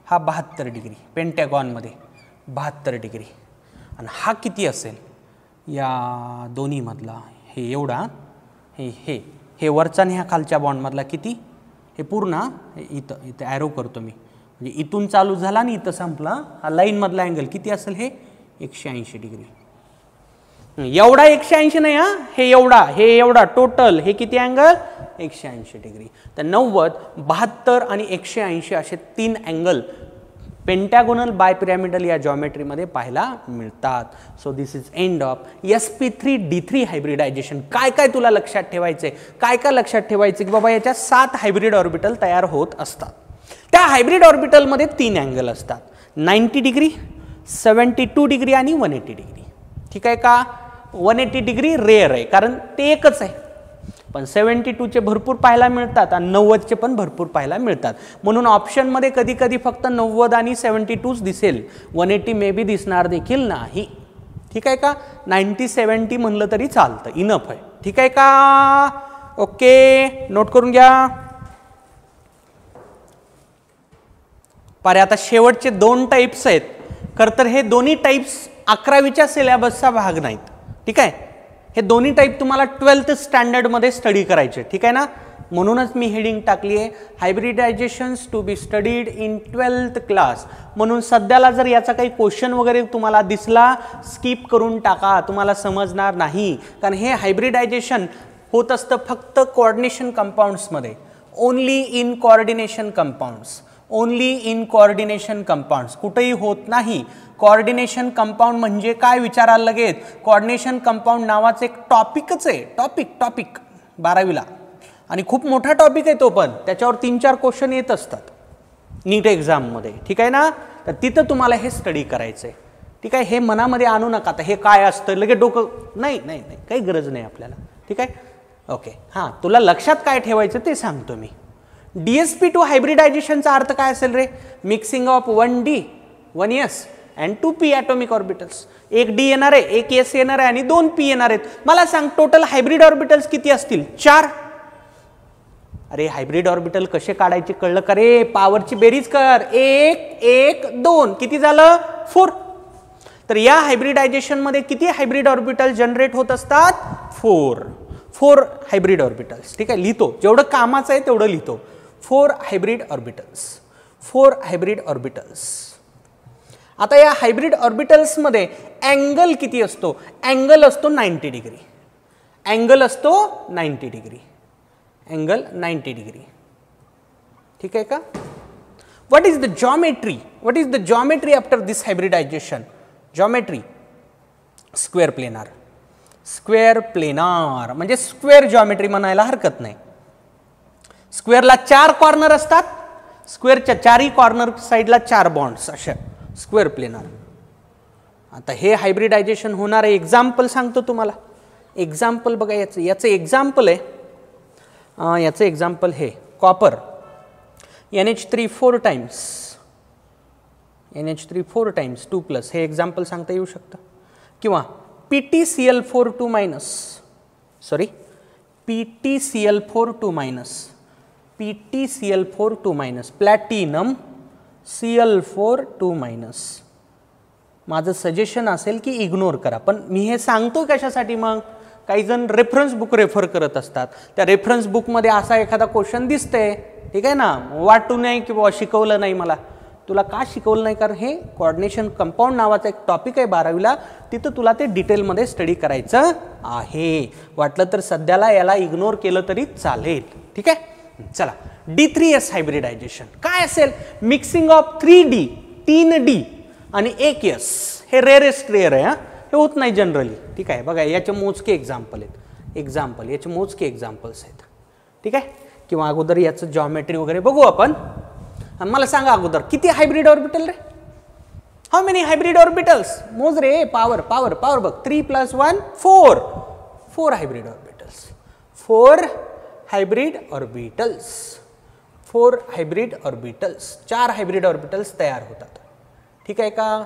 हा 72 डिग्री पेंटॅगॉनमध्ये, 72 डिग्री. आणि हा किती असेल या दोन्हीमधला? हे एवढा, हे वरचा आणि ह्या खालच्या बॉन्डमधला किती? हे पूर्ण इथं ॲरो करतो मी, म्हणजे इथून चालू झाला आणि इथं संपला. हा लाईनमधला अँगल किती असेल? हे 180 डिग्री. एवढा 180 नाही, हे एवढा टोटल. हे किती अँगल? 180 डिग्री. तर 90, 72 आणि 180 असे 3 अँगल पेंटॅगोनल बायपिरॅमिडल या जॉमेट्रीमध्ये पाहायला मिळतात. So this is end of sp3d3 hybridisation. काय काय तुला लक्षात ठेवायचे? काय काय लक्षात ठेवायचे की बाबा याच्या 7 हायब्रिड ऑर्बिटल तयार होत असतात. त्या हायब्रिड ऑर्बिटलमध्ये 3 अँगल असतात, 90 डिग्री, 72 डिग्री आणि 180 डिग्री. ठीक आहे का? 180 डिग्री रेअर आहे, कारण ते एकच आहे. पण 72चे भरपूर पाहायला मिळतात आणि 90चे पण भरपूर पाहायला मिळतात. म्हणून ऑप्शनमध्ये कधी कधी फक्त 90 आणि 72च दिसेल, 180 मे बी दिसणार देखील नाही. ठीक आहे का? 90-70 म्हणलं तरी चालतं, इनफ आहे. ठीक आहे का? ओके, नोट करून घ्या. पारे आता शेवटचे 2 टाईप्स आहेत. खरं तर हे दोन्ही टाईप्स 11वीच्या सिलेबसचा भाग नाहीत. ठीक आहे? हे दोन्ही टाईप तुम्हाला 12th स्टँडर्डमध्ये स्टडी करायचे. ठीक आहे ना? म्हणूनच मी हेडिंग टाकली आहे hybridizations to be studied in 12th class. म्हणून सध्याला जर याचा काही क्वेश्चन वगैरे तुम्हाला दिसला, स्किप करून टाका, तुम्हाला समजणार नाही. कारण हे हायब्रिडायझेशन होत असतं फक्त कोऑर्डिनेशन कंपाऊंड्समध्ये, only in coordination compounds. Only in coordination compounds, कुठेही होत नाही. कोऑर्डिनेशन कंपाऊंड म्हणजे काय विचारायला लगेच? कोऑर्डिनेशन कंपाऊंड नावाचं एक टॉपिकच आहे. टॉपिक 12वीला, आणि खूप मोठा टॉपिक आहे तो, पण त्याच्यावर 3-4 क्वेश्चन येत असतात नीट एक्झाममध्ये. ठीक आहे ना? तर तिथं तुम्हाला हे स्टडी करायचं आहे. ठीक आहे? हे मनामध्ये आणू नका आता हे काय असतं लगेच डोकं, नाही, काही गरज नाही आपल्याला. ठीक आहे? ओके. हां, तुला लक्षात काय ठेवायचं ते सांगतो मी. DSP2 हायब्रिडायझेशनचा अर्थ काय असेल रे? Mixing of 1D 1s and 2p atomic orbitals. एक D येणार आहे, एक S येणार आहे आणि 2 p येणार आहेत. मला सांग टोटल हायब्रिड ऑर्बिटल्स किती असतील? 4. अरे हायब्रिड ऑर्बिटल कसे काढायचे कळलं का रे? पॉवरची बेरीज कर. 1 1 2 किती झालं? 4. तर या हायब्रिडायझेशन मध्ये किती हायब्रिड ऑर्बिटल जनरेट होत असतात? 4 हायब्रिड ऑर्बिटल्स. ठीक आहे? लिहितो, जेवढं कामाचं आहे तेवढं लिहितो. 4 हायब्रिड ऑर्बिटल्स. आता या हायब्रिड ऑर्बिटल्समध्ये अँगल किती असतो? अँगल असतो 90 डिग्री. Angle 90 degree. ठीक आहे का? What is the geometry after this hybridisation? Geometry square planar म्हणजे स्क्वेअर जॉमेट्री म्हणायला हरकत नाही. स्क्वेअरला 4 कॉर्नर असतात, स्क्वेअरच्या 4ही कॉर्नर साईडला 4 बॉन्ड्स, अशा स्क्वेअर प्लेनार. आता हे हायब्रिडायझेशन होणार आहे. एक्झाम्पल सांगतो तुम्हाला. एक्झाम्पल बघा, याचं एक्झाम्पल आहे, याचं एक्झाम्पल हे कॉपर NH3 4 टाइम्स 2+, हे एक्झाम्पल सांगता येऊ शकतं. किंवा PtCl4 2-, PtCl4 2-, प्लॅटिनम Cl4 2-. माझं सजेशन असेल की इग्नोर करा, पण मी हे सांगतो कशासाठी, मग काही जण रेफरन्स बुक रेफर करत असतात, त्या रेफरन्स बुकमध्ये असा एखादा क्वेश्चन दिसते, ठीक आहे ना, वाटू नाही की बाबा शिकवलं नाही मला. तुला का शिकवलं नाही, कारण हे कोऑर्डिनेशन कंपाऊंड नावाचा एक टॉपिक आहे 12वीला, तिथं तुला ते डिटेलमध्ये स्टडी करायचं आहे. वाटलं तर सध्याला याला इग्नोर केलं तरी चालेल, ठीक आहे. चला, D3S हायब्रिडायझेशन काय असेल, मिक्सिंग ऑफ 3D 3D आणि 1S. हे रेअरेस्ट रेअर आहे, हे होत नाही जनरली, ठीक आहे. बघा याचे मोजके एक्झाम्पल आहेत, याचे मोजके एक्झाम्पल्स आहेत, ठीक आहे. किंवा अगोदर याचं जॉमेट्री वगैरे बघू आपण. मला सांगा अगोदर किती hybrid orbital ray, how many hybrid orbitals, मोज रे, पॉवर पॉवर पॉवर बघ. 3 + 1 4 4 hybrid orbitals, 4 hybrid orbitals, 4 hybrid orbitals, 4 hybrid orbitals तयार होतात, ठीक आहे का.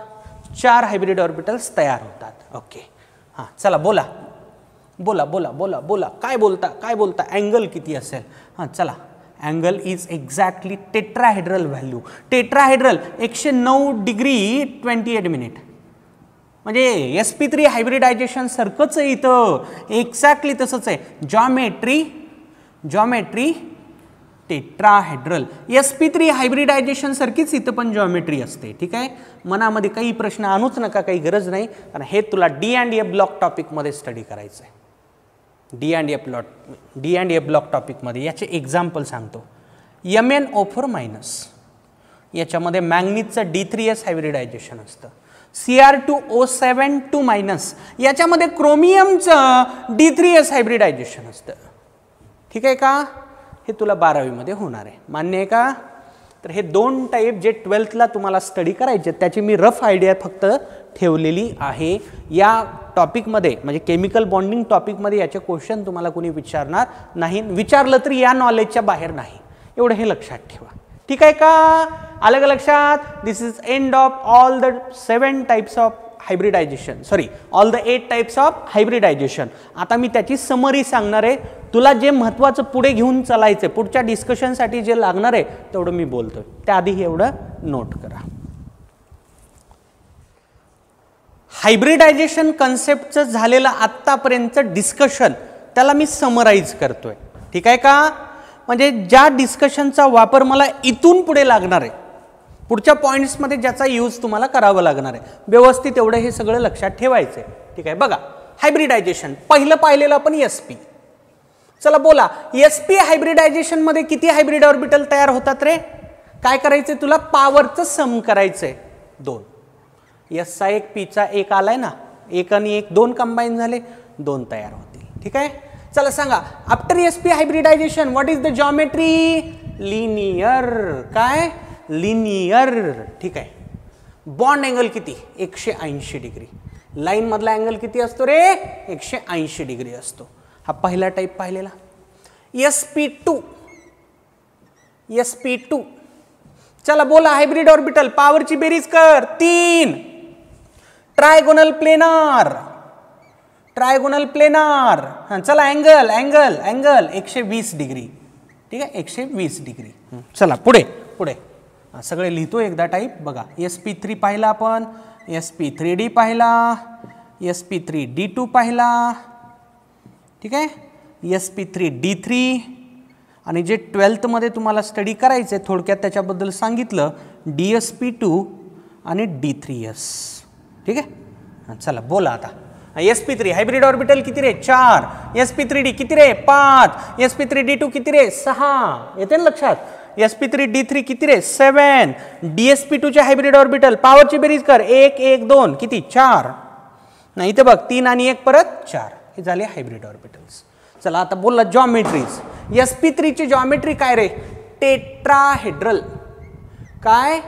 4 हायब्रिड ऑर्बिटल्स तयार होतात. ओके, हां चला बोला बोला बोला बोला बोला, काय बोलता अँगल किती असेल. हां चला, angle is exactly tetrahedral value. Tetrahedral 109 degree 28 minute, म्हणजे sp3 हायब्रिडायझेशन सारखंच आहे इथं, एक्झॅक्टली तसंच आहे. जॉमेट्री टेट्राहेड्रल, sp3 हायब्रिडायझेशन सारखीच इथं पण जॉमेट्री असते, ठीक आहे. मनामध्ये काही प्रश्न आणूच नका, काही गरज नाही, कारण हे तुला D&F ब्लॉक टॉपिकमध्ये स्टडी करायचं आहे. D&F ब्लॉक टॉपिकमध्ये याचे एक्झाम्पल सांगतो. MnO4-, याच्यामध्ये मॅंगनीजचं D3S हायब्रिडायझेशन असतं. Cr2O7 याच्यामध्ये क्रोमियमचं D3S हायब्रिडायझेशन असतं, ठीक आहे का. हे तुला 12वीमध्ये होणार आहे, मान्य आहे का. तर हे 2 टाईप जे 12thला तुम्हाला स्टडी करायचे, त्याची मी रफ आयडिया फक्त ठेवलेली आहे या टॉपिकमध्ये, म्हणजे केमिकल बॉन्डिंग टॉपिकमध्ये. याचे क्वेश्चन तुम्हाला कोणी विचारणार नाही, विचारलं तरी या नॉलेजच्या बाहेर नाही, एवढं हे लक्षात ठेवा, ठीक आहे का. आलं का लक्षात. This is end of all the 7 types of hybridization, sorry all the 8 types of hybridization. आता मी त्याची समरी सांगणार आहे, तुला जे महत्त्वाचं पुढे घेऊन चालायचं आहे, पुढच्या डिस्कशनसाठी जे लागणार आहे तेवढं मी बोलतोय, त्याआधी एवढं नोट करा. हायब्रिडायझेशन कन्सेप्टचं झालेलं आत्तापर्यंतचं डिस्कशन, त्याला मी समराईज करतोय, ठीक आहे का. म्हणजे ज्या डिस्कशनचा वापर मला इथून पुढे लागणार आहे, पुढच्या पॉईंट्समध्ये ज्याचा यूज तुम्हाला करावा लागणार आहे, व्यवस्थित एवढं हे सगळं लक्षात ठेवायचं आहे, ठीक आहे. बघा हायब्रिडायझेशन पहिलं पाहिलेलं आपण sp. चला बोला, sp हायब्रिडायझेशन मध्ये किती हायब्रिड ऑर्बिटल तयार होतात रे. काय करायचंय तुला, पॉवरचं सम करायचंय. 2 s चा 1 p चा 1 आलाय ना, 1 आणि 1 2 कंबाईन झाले, 2 तयार होतील, ठीक आहे. चला सांगा, after sp hybridisation what is the geometry, linear. काय, लिनियर, ठीक आहे. बॉन्ड अँगल किती, 180 डिग्री. लाईन मधला अँगल किती असतो रे, 180 डिग्री असतो. हा पहिला टाइप पाहिलेला. sp2. चला बोला, हायब्रिड ऑर्बिटल पॉवरची बेरीज कर. 3 ट्रायगोनल प्लेनार. चला अँगल 120 डिग्री, ठीक आहे, 120 डिग्री. चला पुढे सगळे लिहितो एकदा टाईप. बघा sp3 पाहिला आपण, sp3d पाहिला, sp3d2 पाहिला, ठीक आहे, sp3d3. आणि जे 12th मध्ये तुम्हाला स्टडी करायचे थोडक्यात त्याच्याबद्दल सांगितलं, dsp2 आणि d3s, ठीक आहे. चला बोला आता, sp3 हायब्रिड ऑर्बिटल किती रे, 4. sp3d किती रे, 5. sp3d2 किती रे, 6. येते ना लक्षात. sp3d3 किती रे, 7. dsp2 चे हायब्रिड ऑर्बिटल पॉवरची बेरीज कर, 1 1 2 किती, 4. नाही इथे बघ 3 आणि 1 परत 4. हे झाले हायब्रिड ऑर्बिटल्स. चला आता बोलला जॉमेट्रीज. sp3 ची जॉमेट्री काय रे, टेट्राहेड्रल. काय,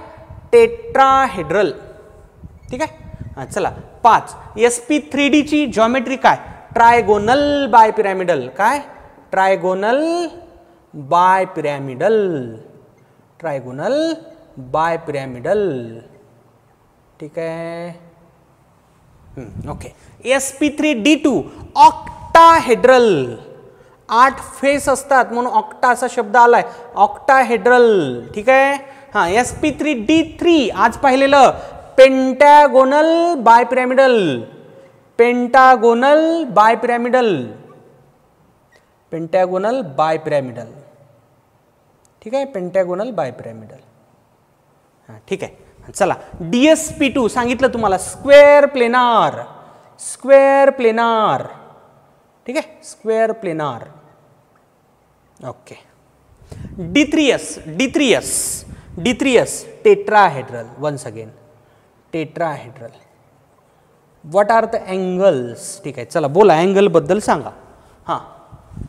टेट्राहेड्रल, ठीक आहे. चला 5. sp3d ची जॉमेट्री काय, ट्रायगोनल बायपिरॅमिडल. काय, ट्रायगोनल बायपिरॅमिडल, ठीक आहे. ओके. sp3d2 octahedral. 8 फेस असतात म्हणून ऑक्टा असा शब्द आलाय, ऑक्टाहेड्रल, ठीक आहे. हां sp3d3 आज पाहिलेलं पेंटॅगोनल बायपिरॅमिडल, पेंटागोनल बायपिरॅमिडल, पेंटॅगोनल बायपिरॅमिडल, ठीक आहे, पेंटॅगोनल बायपिरॅमिडल. हां ठीक आहे. चला DSP2 सांगितलं तुम्हाला स्क्वेअर प्लेनार, स्क्वेअर प्लेनार, ठीक आहे, square planar. Okay. D3S tetrahedral. Once again tetrahedral. What are the angles? ठीक आहे, चला बोला अँगल बद्दल सांगा. हां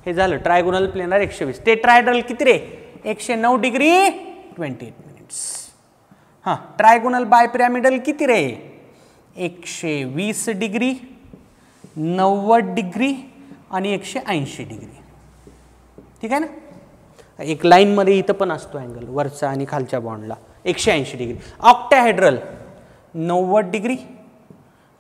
हे झालं ट्रायगोनल प्लेनार 120. टेट्राहेड्रल किती रे? 109 डिग्री 28 मिनिट्स. हां ट्रायगोनल बायपिरॅमिडल किती रे? 120 डिग्री, 90 डिग्री आणि 180 डिग्री. ठीक आहे ना. एक लाईनमध्ये इथं पण असतो अँगल वरचा आणि खालच्या बॉन्डला 180 डिग्री. ऑक्टाहेड्रल 90 डिग्री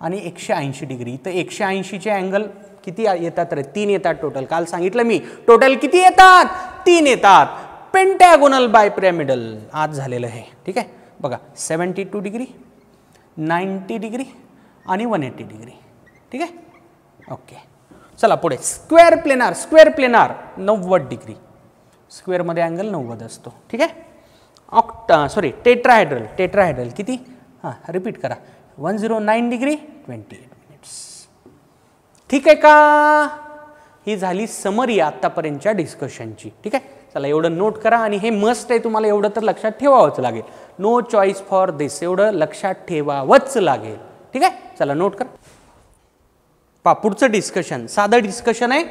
आणि 180 डिग्री. तर 180चे अँगल किती येतात रे? 3 येतात टोटल. काल सांगितलं मी टोटल किती येतात? 3 येतात. पेंटॅगोनल बायपिरॅमिडल आज झालेलं आहे. ठीक आहे बघा 72 डिग्री, 90 डिग्री आणि 180 डिग्री. ठीक आहे ओके. चला पुढे square planar. Square planar 90 degree. स्क्वेअरमध्ये अँगल 90 असतो. ठीक आहे. टेट्राहेड्रल. टेट्राहेड्रल किती? हां रिपीट करा 109 डिग्री 28 मिनिट्स. ठीक आहे का? ही झाली समरी आतापर्यंतच्या डिस्कशनची. ठीक आहे. चला एवढं नोट करा आणि हे मस्ट आहे, तुम्हाला एवढं तर लक्षात ठेवावंच लागेल. नो चॉईस फॉर दिस, एवढं लक्षात ठेवावंच लागेल. ठीक आहे चला नोट करा. पहा पुढचं डिस्कशन साधं डिस्कशन आहे.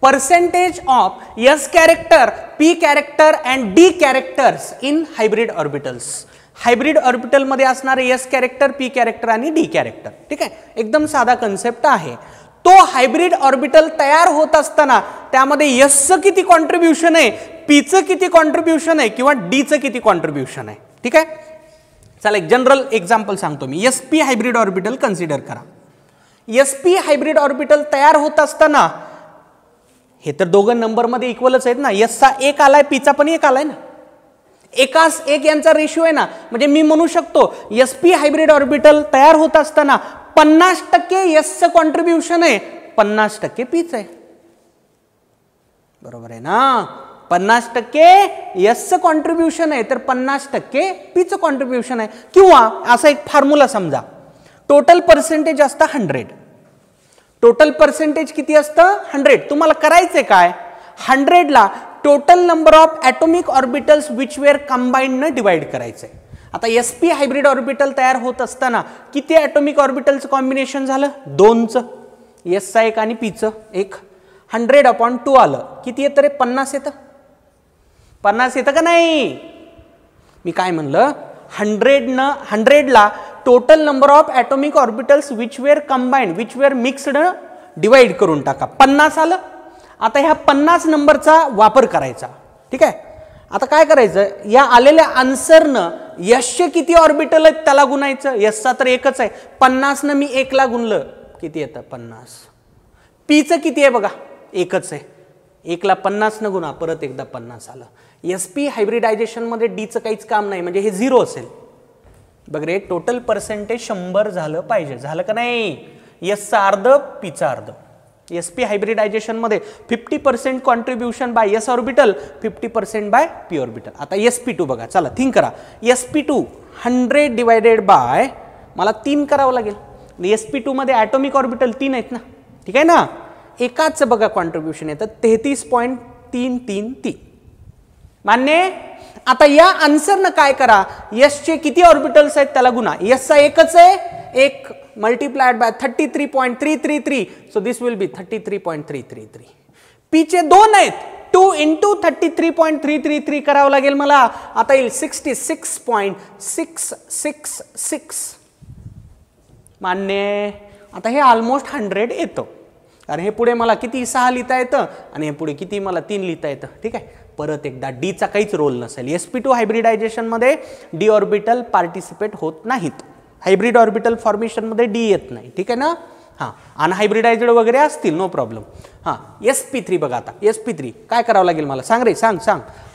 Percentage of S character, P character and D characters in hybrid orbitals. Hybrid orbital मध्ये असणारे एस कॅरेक्टर, पी कॅरेक्टर आणि डी कॅरेक्टर. ठीक आहे एकदम साधा कन्सेप्ट आहे. तो हायब्रिड ऑर्बिटल तयार होत असताना त्यामध्ये एसचं किती कॉन्ट्रीब्युशन आहे, पीचं किती कॉन्ट्रीब्युशन आहे किंवा डीचं किती कॉन्ट्रीब्युशन आहे. ठीक आहे चला एक जनरल एक्झाम्पल सांगतो मी. एसपी हायब्रिड ऑर्बिटल कन्सिडर करा. एसपी हायब्रिड ऑर्बिटल तयार होत असताना हे तर दोघं नंबरमध्ये इक्वलच आहेत ना. एसचा 1 आलाय, पीचा पण 1 आलाय ना. एकास 1 यांचा रेशिओ आहे ना. म्हणजे मी म्हणू शकतो एसपी हायब्रिड ऑर्बिटल तयार होत असताना 50% एसचं कॉन्ट्रीब्युशन आहे, 50% पीच आहे. बरोबर आहे ना. 50% एसचं कॉन्ट्रीब्युशन आहे तर 50% पीचं कॉन्ट्रीब्युशन आहे. किंवा असा एक फॉर्म्युला समजा, टोटल पर्सेंटेज असतं 100. टोटल पर्सेंटेज किती असतं? 100. तुम्हाला करायचंय काय? 100 ला total number of atomic orbitals which were combined न डिवाइड करायचंय. आता एसपी हायब्रिड ऑर्बिटल तयार होत असताना किती ॲटॉमिक ऑर्बिटलचं कॉम्बिनेशन झालं? 2चं. एसचा 1 आणि पीचं 1. 100/2 आलं. किती येतं रे? 50 येतं. 50 येतं का नाही? मी काय म्हणलं? 100 ला total number of atomic orbitals which were combined, which were mixed divide करून टाका. 50 आलं. आता ह्या 50 नंबरचा वापर करायचा. ठीक आहे. आता काय करायचं? या आलेल्या आन्सरनं यशचे किती ऑर्बिटल आहेत त्याला गुणायचं. यशचा तर 1च आहे. 50 न मी 1 ला गुणलं किती येतं? 50. पीचं किती आहे बघा? 1च आहे. 1 ला 50 न गुणा, परत एकदा 50 आलं. एसपी हायब्रिडायझेशन मध्ये डीचं काहीच काम नाही, म्हणजे हे 0 असेल. बघ रे टोटल पर्सेंटेज 100 झालं पाहिजे. झालं का नाही? एसचं अर्ध, पीचं अर्ध. एसपी हायब्रिडायझेशन मध्ये 50% contribution by S orbital, 50% by P orbital. आता sp2 बघा. चला थिंक करा. sp2 100 डिवायडेड बाय, मला 3 करावं लागेल. sp2 मध्ये ॲटॉमिक ऑर्बिटल 3 आहेत ना. ठीक आहे ना. एकाच बघा कॉन्ट्रीब्युशन येतं 33.333. मान्य? आता या आन्सरनं काय करा? यशचे किती ऑर्बिटल्स आहेत त्याला गुणा. यशचा 1च आहे. 1 multiplied by 33.333. So this will be 33.333. पीचे 2 आहेत. 2 into 33.333 करावं लागेल मला. आता येईल 66.666. मान्य? आता हे ऑलमोस्ट 100 येतं. कारण हे पुढे मला किती 6 लिहिता येतं आणि हे पुढे किती मला 3 लिहिता येतं. ठीक आहे. परत एकदा डीचा काहीच रोल नसेल. sp2 हायब्रिडायझेशन मध्ये डी ऑर्बिटल पार्टिसिपेट होत नाहीत. हायब्रिड ऑर्बिटल फॉर्मेशन मध्ये डी येत नाही. ठीक आहे ना. हां अनहायब्रिडायझड वगैरे असतील नो प्रॉब्लेम. हां sp3 बघा. आता sp3 काय करावं लागेल मला? सांग रे सांग.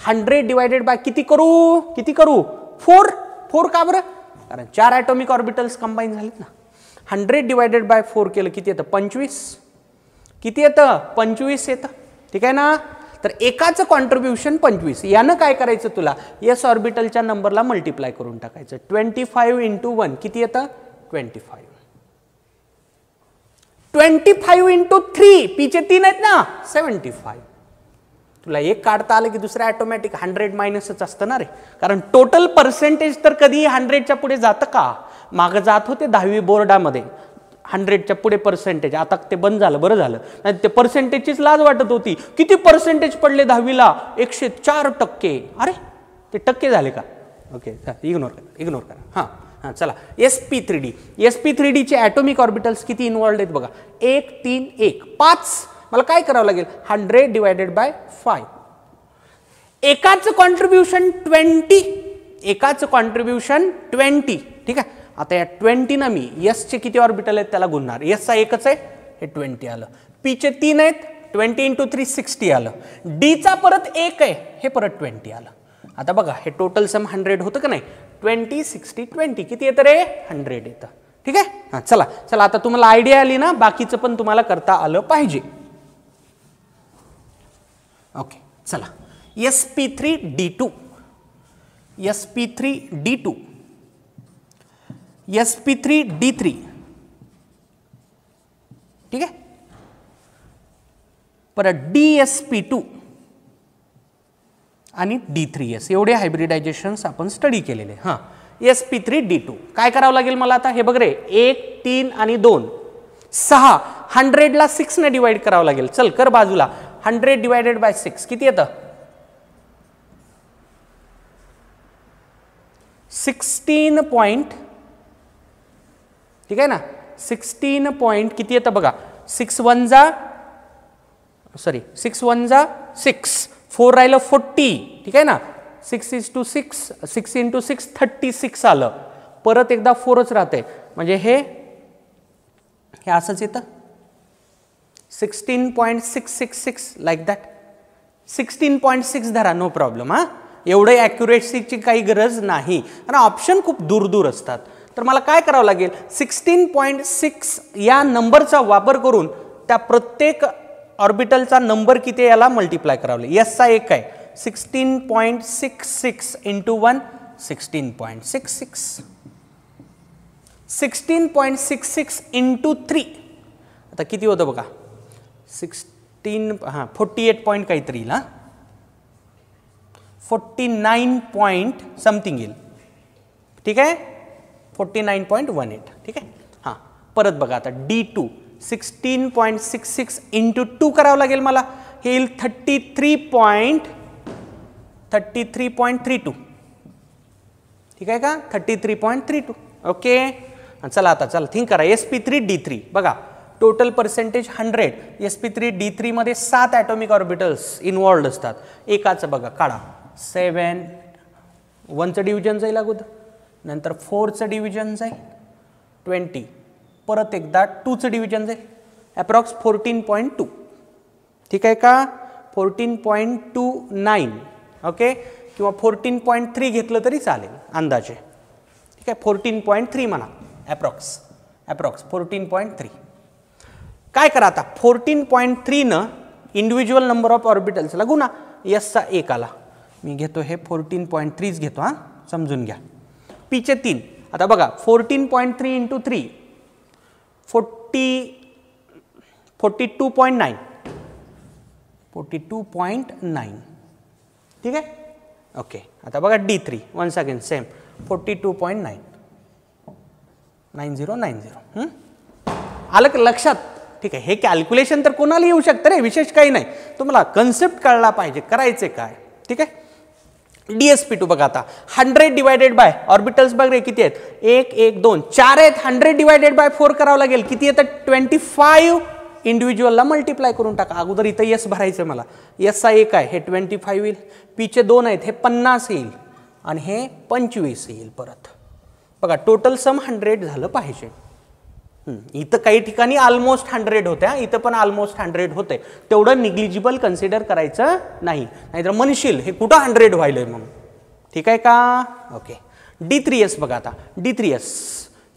100 डिवायडेड बाय किती करू? किती करू? 4 का बरं? कारण 4 ॲटॉमिक ऑर्बिटल्स कंबाईन झालेत ना. 100 डिवायडेड बाय 4 केलं किती येतं? 25. किती येतं? 25 येतं. ठीक आहे ना. तर एकाचं कॉन्ट्रीब्युशन 25. यानं काय करायचं तुला? एस ऑर्बिटलच्या नंबरला मल्टिप्लाय करून टाकायचं. 25 इंटू 1 किती येतं? 25. 25 इंटू 3 पीचे 3 आहेत ना, 75. तुला एक काढता आलं की दुसरं ऑटोमॅटिक 100 मायनसच असतं ना रे. कारण टोटल पर्सेंटेज तर कधी 100च्या पुढे जातं का? मागं जात होते 10वी बोर्डामध्ये 100च्या पुढे पर्सेंटेज. आता ते बंद झालं, बरं झालं. नाही ते पर्सेंटेजचीच लाज वाटत होती. किती पर्सेंटेज पडले 10वीला? 104%. अरे ते टक्के झाले का? ओके इग्नोर करा. हां चला. sp3d. sp3dचे ॲटॉमिक ऑर्बिटल्स किती इन्व्हॉल्ड आहेत बघा. 1 3 1 5. मला काय करावं लागेल? 100 डिवायडेड बाय 5. एकाचं कॉन्ट्रीब्युशन 20. एकाचं कॉन्ट्रीब्युशन 20. ठीक आहे. आता या 20 ना मी एसचे किती ऑर्बिटल आहेत त्याला गुणणार. एसचा एकच आहे, हे 20 आलं. पीचे 3 आहेत, 20 इंटू 3 60 आलं. डीचा परत 1 आहे, हे परत 20 आलं. आता बघा हे टोटल सम 100 होतं का नाही? 20 60 20 किती येतं रे? 100 येतं. ठीक आहे. हां चला आता तुम्हाला आयडिया आली ना. बाकीचं पण तुम्हाला करता आलं पाहिजे. ओके चला. sp3d2 sp3d2 sp3d3. ठीक आहे. परत dsp2 आणि d3s एवढे हायब्रिडायझेशन्स आपण स्टडी केलेले. हां sp3d2 काय करावं लागेल मला आता? हे बघ रे, 1 3 आणि 2 6. 100ला 6 ने डिवाइड करावं लागेल. चल कर बाजूला. 100 डिवायडेड बाय 6 किती येतं? 16 पॉइंट. ठीक आहे ना. 16 पॉइंट किती येतं बघा. 6 1 जा 6. 4 राहिलं 40. ठीक आहे ना. 6 इंटू 6 36 आलं. परत एकदा 4च राहते म्हणजे हे असंच येतं. 16.666 लाईक दॅट. 16.6 धरा, नो प्रॉब्लेम. हां एवढं ॲक्युरेसीची काही गरज नाही कारण ऑप्शन खूप दूर असतात. तर मला काय करावं लागेल? 16.6 या नंबरचा वापर करून त्या प्रत्येक ऑर्बिटलचा नंबर किती याला मल्टिप्लाय करावं लागेल. एसचा एक आहे 16.66 इंटू 1 16.66. 16.66 इंटू 3 आता किती होतं बघा. 48 पॉईंट काहीतरी ना 49 पॉईंट समथिंग येईल. ठीक आहे. 49.18. ठीक आहे. हां परत बघा आता D2 16.66 इंटू 2 करावं लागेल मला. हे येईल 33.32. ठीक आहे का? 33.32. ओके चला थिंक करा. sp3d3 बघा टोटल पर्सेंटेज 100. sp3d3 मध्ये 7 ॲटॉमिक ऑर्बिटल्स इन्व्हॉल्ड असतात. एकाचं बघा काढा. 7 1चं डिव्हिजन जाईल अगोदर, नंतर 4चं डिव्हिजन जाईल 20, परत एकदा 2चं डिव्हिजन जाईल अप्रॉक्स 14.2. ठीक आहे का? 14.29. ओके किंवा 14.3 घेतलं तरी चालेल अंदाजे. ठीक आहे. 14.3 म्हणा अप्रॉक्स 14.3. काय करा आता 14.3 न इंडिव्हिज्युअल नंबर ऑफ ऑर्बिटल्सला गुणा. एसचा 1 आला. मी घेतो हे 14.3 घेतो. हां समजून घ्या. पीचे 3. आता बघा 14.3 इंटू 3 42.9. 42.9. ठीक आहे. ओके आता बघा D3 वन्स अगेन सेम 42.9. 9090. आलं का लक्षात? ठीक आहे. हे कॅल्क्युलेशन तर कोणाला येऊ शकतं रे, विशेष काही नाही. तुम्हाला कन्सेप्ट कळला पाहिजे करायचे काय. ठीक आहे. DSP2 बघा आता 100 डिवायडेड बाय ऑर्बिटल्स बघ रे किती आहेत. 1 1 2 4 आहेत. 100 डिवायडेड बाय 4 करावं लागेल. किती येतं? 25. इंडिव्हिज्युअलला मल्टिप्लाय करून टाका. अगोदर इथं एस भरायचं मला. एसचा 1 आहे हे 25 येईल. पीचे 2 आहेत हे 50 येईल आणि हे 25 येईल. परत बघा टोटल सम 100 झालं पाहिजे. इथं काही ठिकाणी ऑलमोस्ट 100 होत्या, इथं पण ऑलमोस्ट 100 होते. तेवढं निग्लिजिबल कन्सिडर करायचं नाही, नाहीतर म्हणशील हे कुठं 100 व्हायलंय म्हणून. ठीक आहे का? ओके D3s बघा आता D3s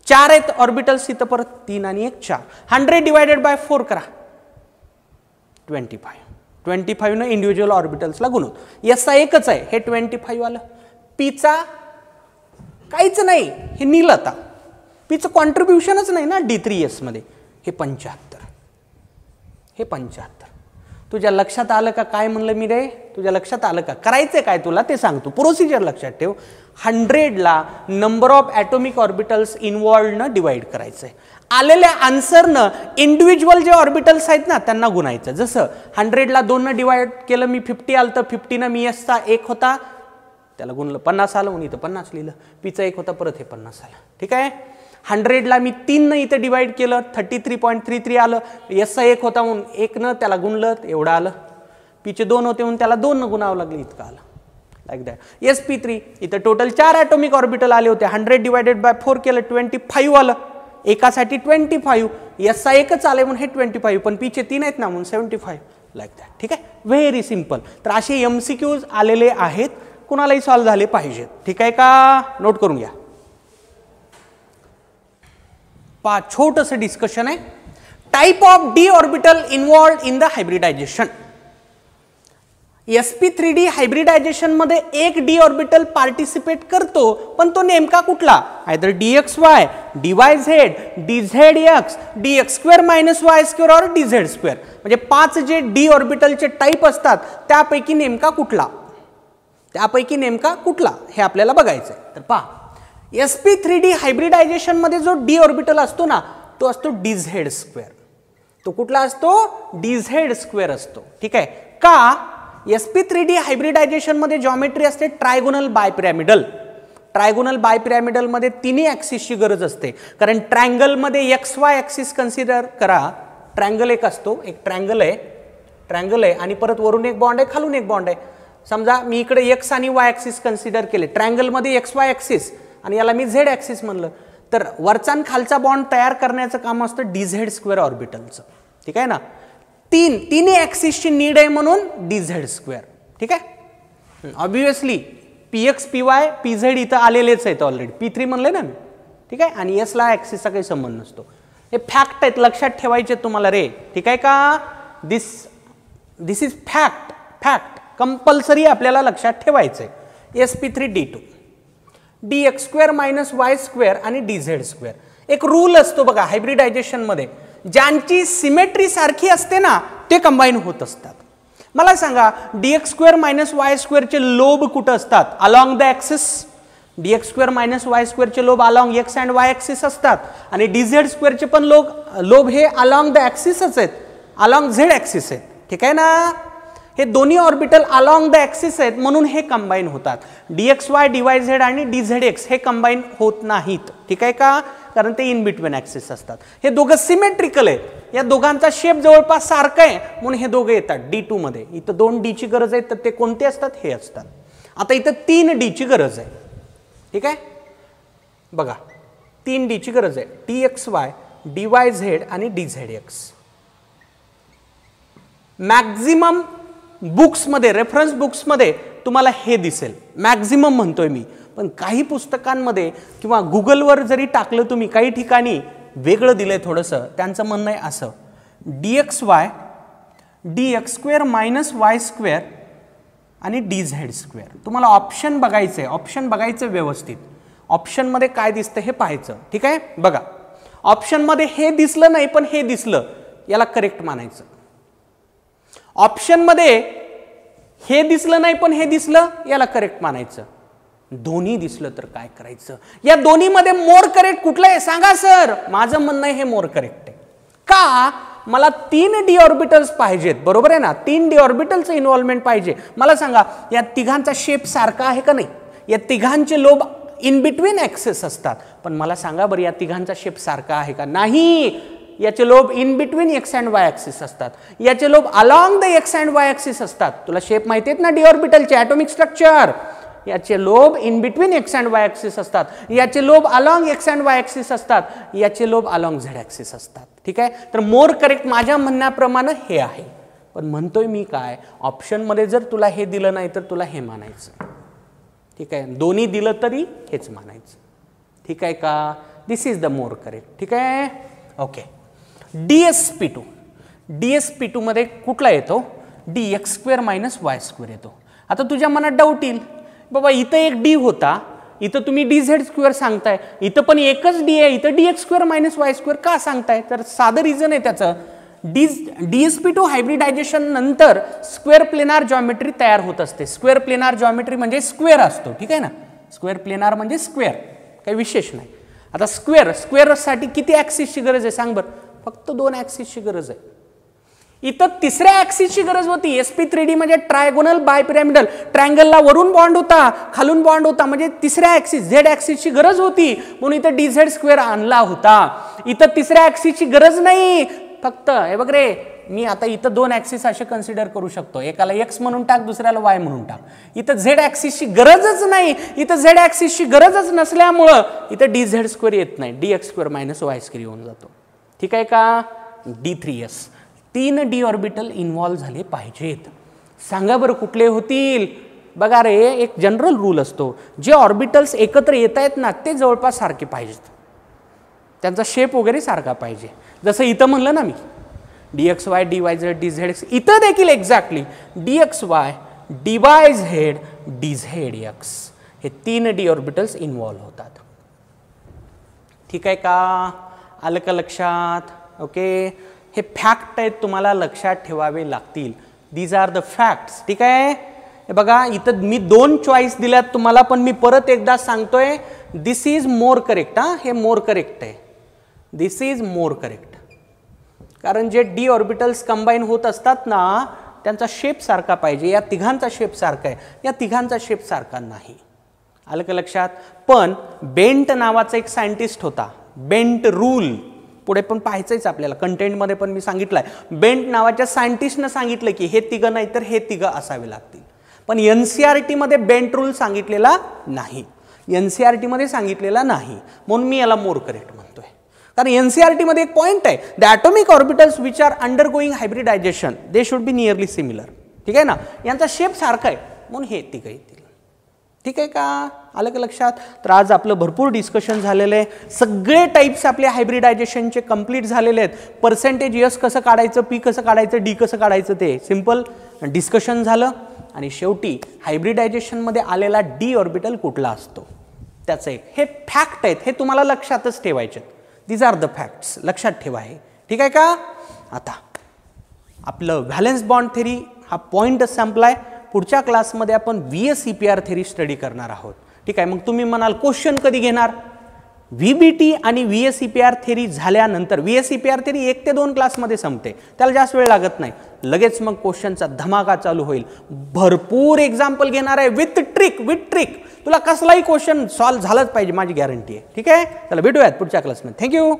4 आहेत ऑर्बिटल्स, इथं परत 3 आणि 1 4, 100 डिवायडेड बाय 4 करा 25 न इंडिव्हिज्युअल ऑर्बिटल्सला गुणवतो. एसचा एकच आहे, हे 25 आलं. पीचा काहीच नाही, हे नील. आता पीचं कॉन्ट्रीब्युशनच नाही ना D3s मध्ये. हे 75, हे 75. तुझ्या लक्षात आलं का काय म्हणलं मी रे? तुझ्या लक्षात आलं का? करायचंय काय तुला ते सांगतो. प्रोसिजर लक्षात ठेव. 100 ला नंबर ऑफ ॲटॉमिक ऑर्बिटल्स इन्व्हॉल्वडनं डिवाइड करायचंय. आलेल्या आन्सरनं इंडिव्हिज्युअल जे ऑर्बिटल्स आहेत ना त्यांना गुणायचं. जसं 100 ला 2 न डिवाइड केलं मी 50 आलं, तर 50 न मी एसचा 1 होता त्याला गुणलं 50 आलं, म्हणून इथं 50 लिहिलं. पीचा 1 होता, परत हे 50 आलं. ठीक आहे. 100 ला मी 3 न इथं डिवाइड केलं 33.33 आलं. एसचा 1 होता म्हणून 1 न त्याला गुणलं एवढं आलं. पीचे 2 होते म्हणून त्याला 2 न गुणावं लागलं, इतकं आलं. Like that. sp3 इथं टोटल 4 ॲटॉमिक ऑर्बिटल आले होते. 100 डिवायडेड बाय 4 केलं 25 आलं. एकासाठी 25, एसचा 1च आले म्हणून हे 25, पण पीचे 3 आहेत ना म्हणून 75. Like that. ठीक आहे. Very simple. तर असे MCQs आलेले आहेत, कुणालाही सॉल्व्ह झाले पाहिजेत. ठीक आहे का? नोट करून घ्या. छोटंसं डिस्कशन आहे. Type of D orbital involved in the hybridisation. sp3d hybridisation मध्ये एक डी ऑर्बिटल पार्टिसिपेट करतो, पण तो नेमका कुठला? Either dxy, dyz, dzx, dx² - y² और dz². म्हणजे 5 जे डी ऑर्बिटलचे टाइप असतात त्यापैकी नेमका कुठला? त्यापैकी नेमका कुठला हे आपल्याला बघायचं आहे. तर पहा, sp3d हायब्रिडायझेशन मध्ये जो डी ऑर्बिटल असतो ना तो असतो dz². तो कुठला असतो? dz² असतो. ठीक आहे का? sp3d हायब्रिडायझेशन मध्ये जॉमेट्री असते ट्रायगोनल बायपिरॅमिडल. ट्रायगोनल बायपिरॅमिडल मध्ये तिन्ही ॲक्सिसची गरज असते, कारण ट्रायंगल मध्ये xy ॲक्सिस कन्सिडर करा. ट्रायंगल एक असतो, एक ट्रायंगल आहे आणि परत वरून एक बॉन्ड आहे, खालून एक बॉन्ड आहे. समजा मी इकडे x आणि y ॲक्सिस कन्सिडर केले, ट्रायंगल मध्ये xy ॲक्सिस आणि याला मी z ॲक्सिस म्हणलं, तर वरचा आणि खालचा बॉन्ड तयार करण्याचं काम असतं dz² ऑर्बिटलचं. ठीक आहे ना. तिन्ही ॲक्सिसची नीड आहे म्हणून dz². ठीक आहे. ऑब्विसली px py pz इथं आलेलेच आहेत ऑलरेडी, p3 म्हणले ना मी. ठीक आहे. आणि s ला ॲक्सिसचा काही संबंध नसतो. हे फॅक्ट आहेत, लक्षात ठेवायचे तुम्हाला रे. ठीक आहे का? दिस इज फॅक्ट कंपल्सरी आपल्याला लक्षात ठेवायचं आहे. sp3d2 dx² - y² आणि dz². एक रूल असतो बघा हायब्रिडायझेशन मध्ये, ज्यांची सिमेट्री सारखी असते ना ते कंबाईन होत असतात. मला सांगा dx² - y² चे लोब कुठं असतात? Along the axis. dx² - y² चे lobe along x and y axis असतात, आणि dz² चे पण लोब हे अलॉंग द ॲक्सिसच आहेत, अलॉंग z ॲक्सिस आहेत. ठीक आहे ना. हे दोन्ही ऑर्बिटल अलॉंग द ॲक्सिस आहेत म्हणून हे कंबाईन होतात. dxy dyz आणि dzx हे कंबाईन होत नाहीत. ठीक आहे का? कारण ते इन बिटवीन ॲक्सिस असतात. हे दोघं सिमेट्रिकल आहेत, या दोघांचा शेप जवळपास सारखा आहे म्हणून हे दोघे येतात D2 मध्ये. इथं 2 डी ची गरज आहे, तर ते कोणते असतात? हे असतात. आता इथं 3 डी ची गरज आहे. ठीक आहे. बघा 3 डी ची गरज आहे, dxy dyz आणि dzx. मॅक्झिमम बुक्समध्ये, रेफरन्स बुक्समध्ये तुम्हाला हे दिसेल. मॅक्झिमम म्हणतोय मी, पण काही पुस्तकांमध्ये किंवा गुगलवर जरी टाकलं तुम्ही, काही ठिकाणी वेगळं दिलंय थोडंसं. त्यांचं म्हणणं आहे असं, dxy dx² - y² आणि dz². तुम्हाला ऑप्शन बघायचं आहे, ऑप्शन बघायचं व्यवस्थित. ऑप्शनमध्ये काय दिसतं हे पाहायचं. ठीक आहे. बघा ऑप्शनमध्ये हे दिसलं नाही पण हे दिसलं, याला करेक्ट मानायचं. ऑप्शनमध्ये हे दिसलं नाही पण हे दिसलं, याला करेक्ट मानायचं. दोन्ही दिसलं तर काय करायचं? या दोन्हीमध्ये मोर करेक्ट कुठलं आहे सांगा सर? माझं म्हणणं आहे हे मोर करेक्ट आहे. का? मला 3 डी ऑर्बिटल्स पाहिजेत, बरोबर आहे ना. 3 डी ऑर्बिटलचं इन्व्हॉल्वमेंट पाहिजे. मला सांगा या तिघांचा शेप सारखा आहे का नाही? या तिघांचे लोब इन बिटवीन ॲक्सिस असतात, पण मला सांगा बरं या तिघांचा शेप सारखा आहे का? नाही. याचे lobe in between x and Y axis असतात, याचे lobe along the x and Y axis असतात. तुला शेप माहिती आहेत ना डी ऑर्बिटलचे, ॲटॉमिक स्ट्रक्चर. याचे lobe in between x and Y axis असतात, याचे lobe along x and Y axis असतात, याचे लोब अलॉंग झेड ॲक्सिस असतात. ठीक आहे. तर मोर करेक्ट माझ्या म्हणण्याप्रमाणे हे आहे. पण म्हणतोय मी काय, ऑप्शनमध्ये जर तुला हे दिलं नाही तर तुला हे मानायचं. ठीक आहे, दोन्ही दिलं तरी हेच मानायचं. ठीक आहे का, दिस इज द मोर करेक्ट. ठीक आहे, ओके. DsP2, DsP2 मध्ये कुठला येतो, dx² - y² येतो. आता तुझ्या मनात डाऊट येईल, बाबा इथं एक d होता, इथं तुम्ही dz² सांगताय, इथं पण एकच d आहे, इथं dx² - y² का सांगताय. तर साधं रिझन आहे त्याचं, DsP2 हायब्रिडायझेशन नंतर स्क्वेअर प्लेनार जॉमेट्री तयार होत असते. स्क्वेअर प्लेनार जॉमेट्री म्हणजे स्क्वेअर असतो. ठीक आहे ना, स्क्वेअर प्लेनार म्हणजे स्क्वेअर, काही विशेष नाही. आता स्क्वेअरसाठी किती ॲक्सिसची गरज आहे सांग बरं, फक्त 2 ॲक्सिसची गरज आहे. इथं तिसऱ्या ॲक्सिसची गरज होती. sp3d म्हणजे ट्रायगोनल बायपिरॅमिडल, ट्रायंगलला वरून बॉन्ड होता, खालून बॉन्ड होता, म्हणजे तिसऱ्या ॲक्सिस झेड ॲक्सिसची गरज होती, म्हणून इथं dz² आणला होता. इथं तिसऱ्या ॲक्सिसची गरज नाही, फक्त हे बघ रे, मी आता इथं 2 ॲक्सिस असे कन्सिडर करू शकतो, एकाला x म्हणून टाक, दुसऱ्याला y म्हणून टाक. इथं झेड ॲक्सिसची गरजच नाही, इथं झेड ॲक्सिसची गरजच नसल्यामुळं इथं dz² येत नाही, dx² - y² येऊन जातो. ठीक आहे का. D3s 3 d ऑर्बिटल इन्व्हॉल्व झाले पाहिजेत. सांगा बरं कुठले होतील. बघा रे, एक जनरल रूल असतो, जे ऑर्बिटल्स एकत्र येत आहेत ना ते जवळपास सारखे पाहिजेत, त्यांचा शेप वगैरे सारखा पाहिजे. जसं इथं म्हणलं ना मी, dxy dyz dzx, इथं देखील एक्झॅक्टली dxy dyz dzx हे 3 d ऑर्बिटल्स इन्व्हॉल्व होतात. ठीक आहे का, आलं का लक्षात. ओके, हे फॅक्ट आहेत, तुम्हाला लक्षात ठेवावे लागतील. These are the facts. ठीक आहे, हे बघा इथं मी 2 चॉईस दिल्यात तुम्हाला, पण मी परत एकदा सांगतोय, दिस इज मोर करेक्ट. हे मोर करेक्ट आहे, दिस इज मोर करेक्ट. कारण जे डी ऑर्बिटल्स कंबाईन होत असतात ना त्यांचा शेप सारखा पाहिजे. या तिघांचा शेप सारखा आहे, या तिघांचा शेप सारखा नाही. आलं का लक्षात. पण बेंट नावाचा एक सायंटिस्ट होता, बेंट रूल, पुढे पण पाहायचंच आपल्याला, कंटेंटमध्ये पण मी सांगितलंय. बेंट नावाच्या सायंटिस्टनं सांगितलं की हे तिघं नाही तर हे तिघं असावे लागतील. पण NCERT मध्ये बेंट रूल सांगितलेला नाही, NCERT मध्ये सांगितलेला नाही, म्हणून मी याला मोर करेक्ट म्हणतोय. कारण NCERT मध्ये एक पॉइंट आहे, the atomic orbitals which are undergoing hybridization they should be nearly similar. ठीक आहे ना, यांचा शेप सारखा आहे म्हणून हे तिघं येतील. ठीक आहे का, आलं का लक्षात. तर आज आपलं भरपूर डिस्कशन झालेलं आहे, सगळे टाईप्स आपले हायब्रिडायझेशनचे कंप्लीट झालेले आहेत. पर्सेंटेज यस कसं काढायचं, पी कसं काढायचं, डी कसं काढायचं ते सिम्पल डिस्कशन झालं. आणि शेवटी हायब्रिडायझेशनमध्ये आलेला डी ऑर्बिटल कुठला असतो त्याचं एक, हे फॅक्ट आहेत, हे तुम्हाला लक्षातच ठेवायचे. दीज आर द फॅक्ट्स, लक्षात ठेवा हे. ठीक आहे का. आता आपलं व्हॅलेन्स बॉन्ड थेरी हा पॉईंटच संपलाय. पुढच्या क्लासमध्ये आपण VSEPR थेरी स्टडी करणार आहोत. ठीक आहे, मग तुम्ही म्हणाल क्वेश्चन कधी घेणार. VBT आणि VSEPR थेरी झाल्यानंतर, VSEPR थेरी 1 ते 2 क्लासमध्ये संपते, त्याला जास्त वेळ लागत नाही, लगेच मग क्वेश्चनचा धमाका चालू होईल. भरपूर एक्झाम्पल घेणार आहे विथ ट्रिक. तुला कसलाही क्वेश्चन सॉल्व्ह झालाच पाहिजे, माझी गॅरंटी आहे. ठीक आहे, चला भेटूयात पुढच्या क्लासमध्ये. थँक्यू.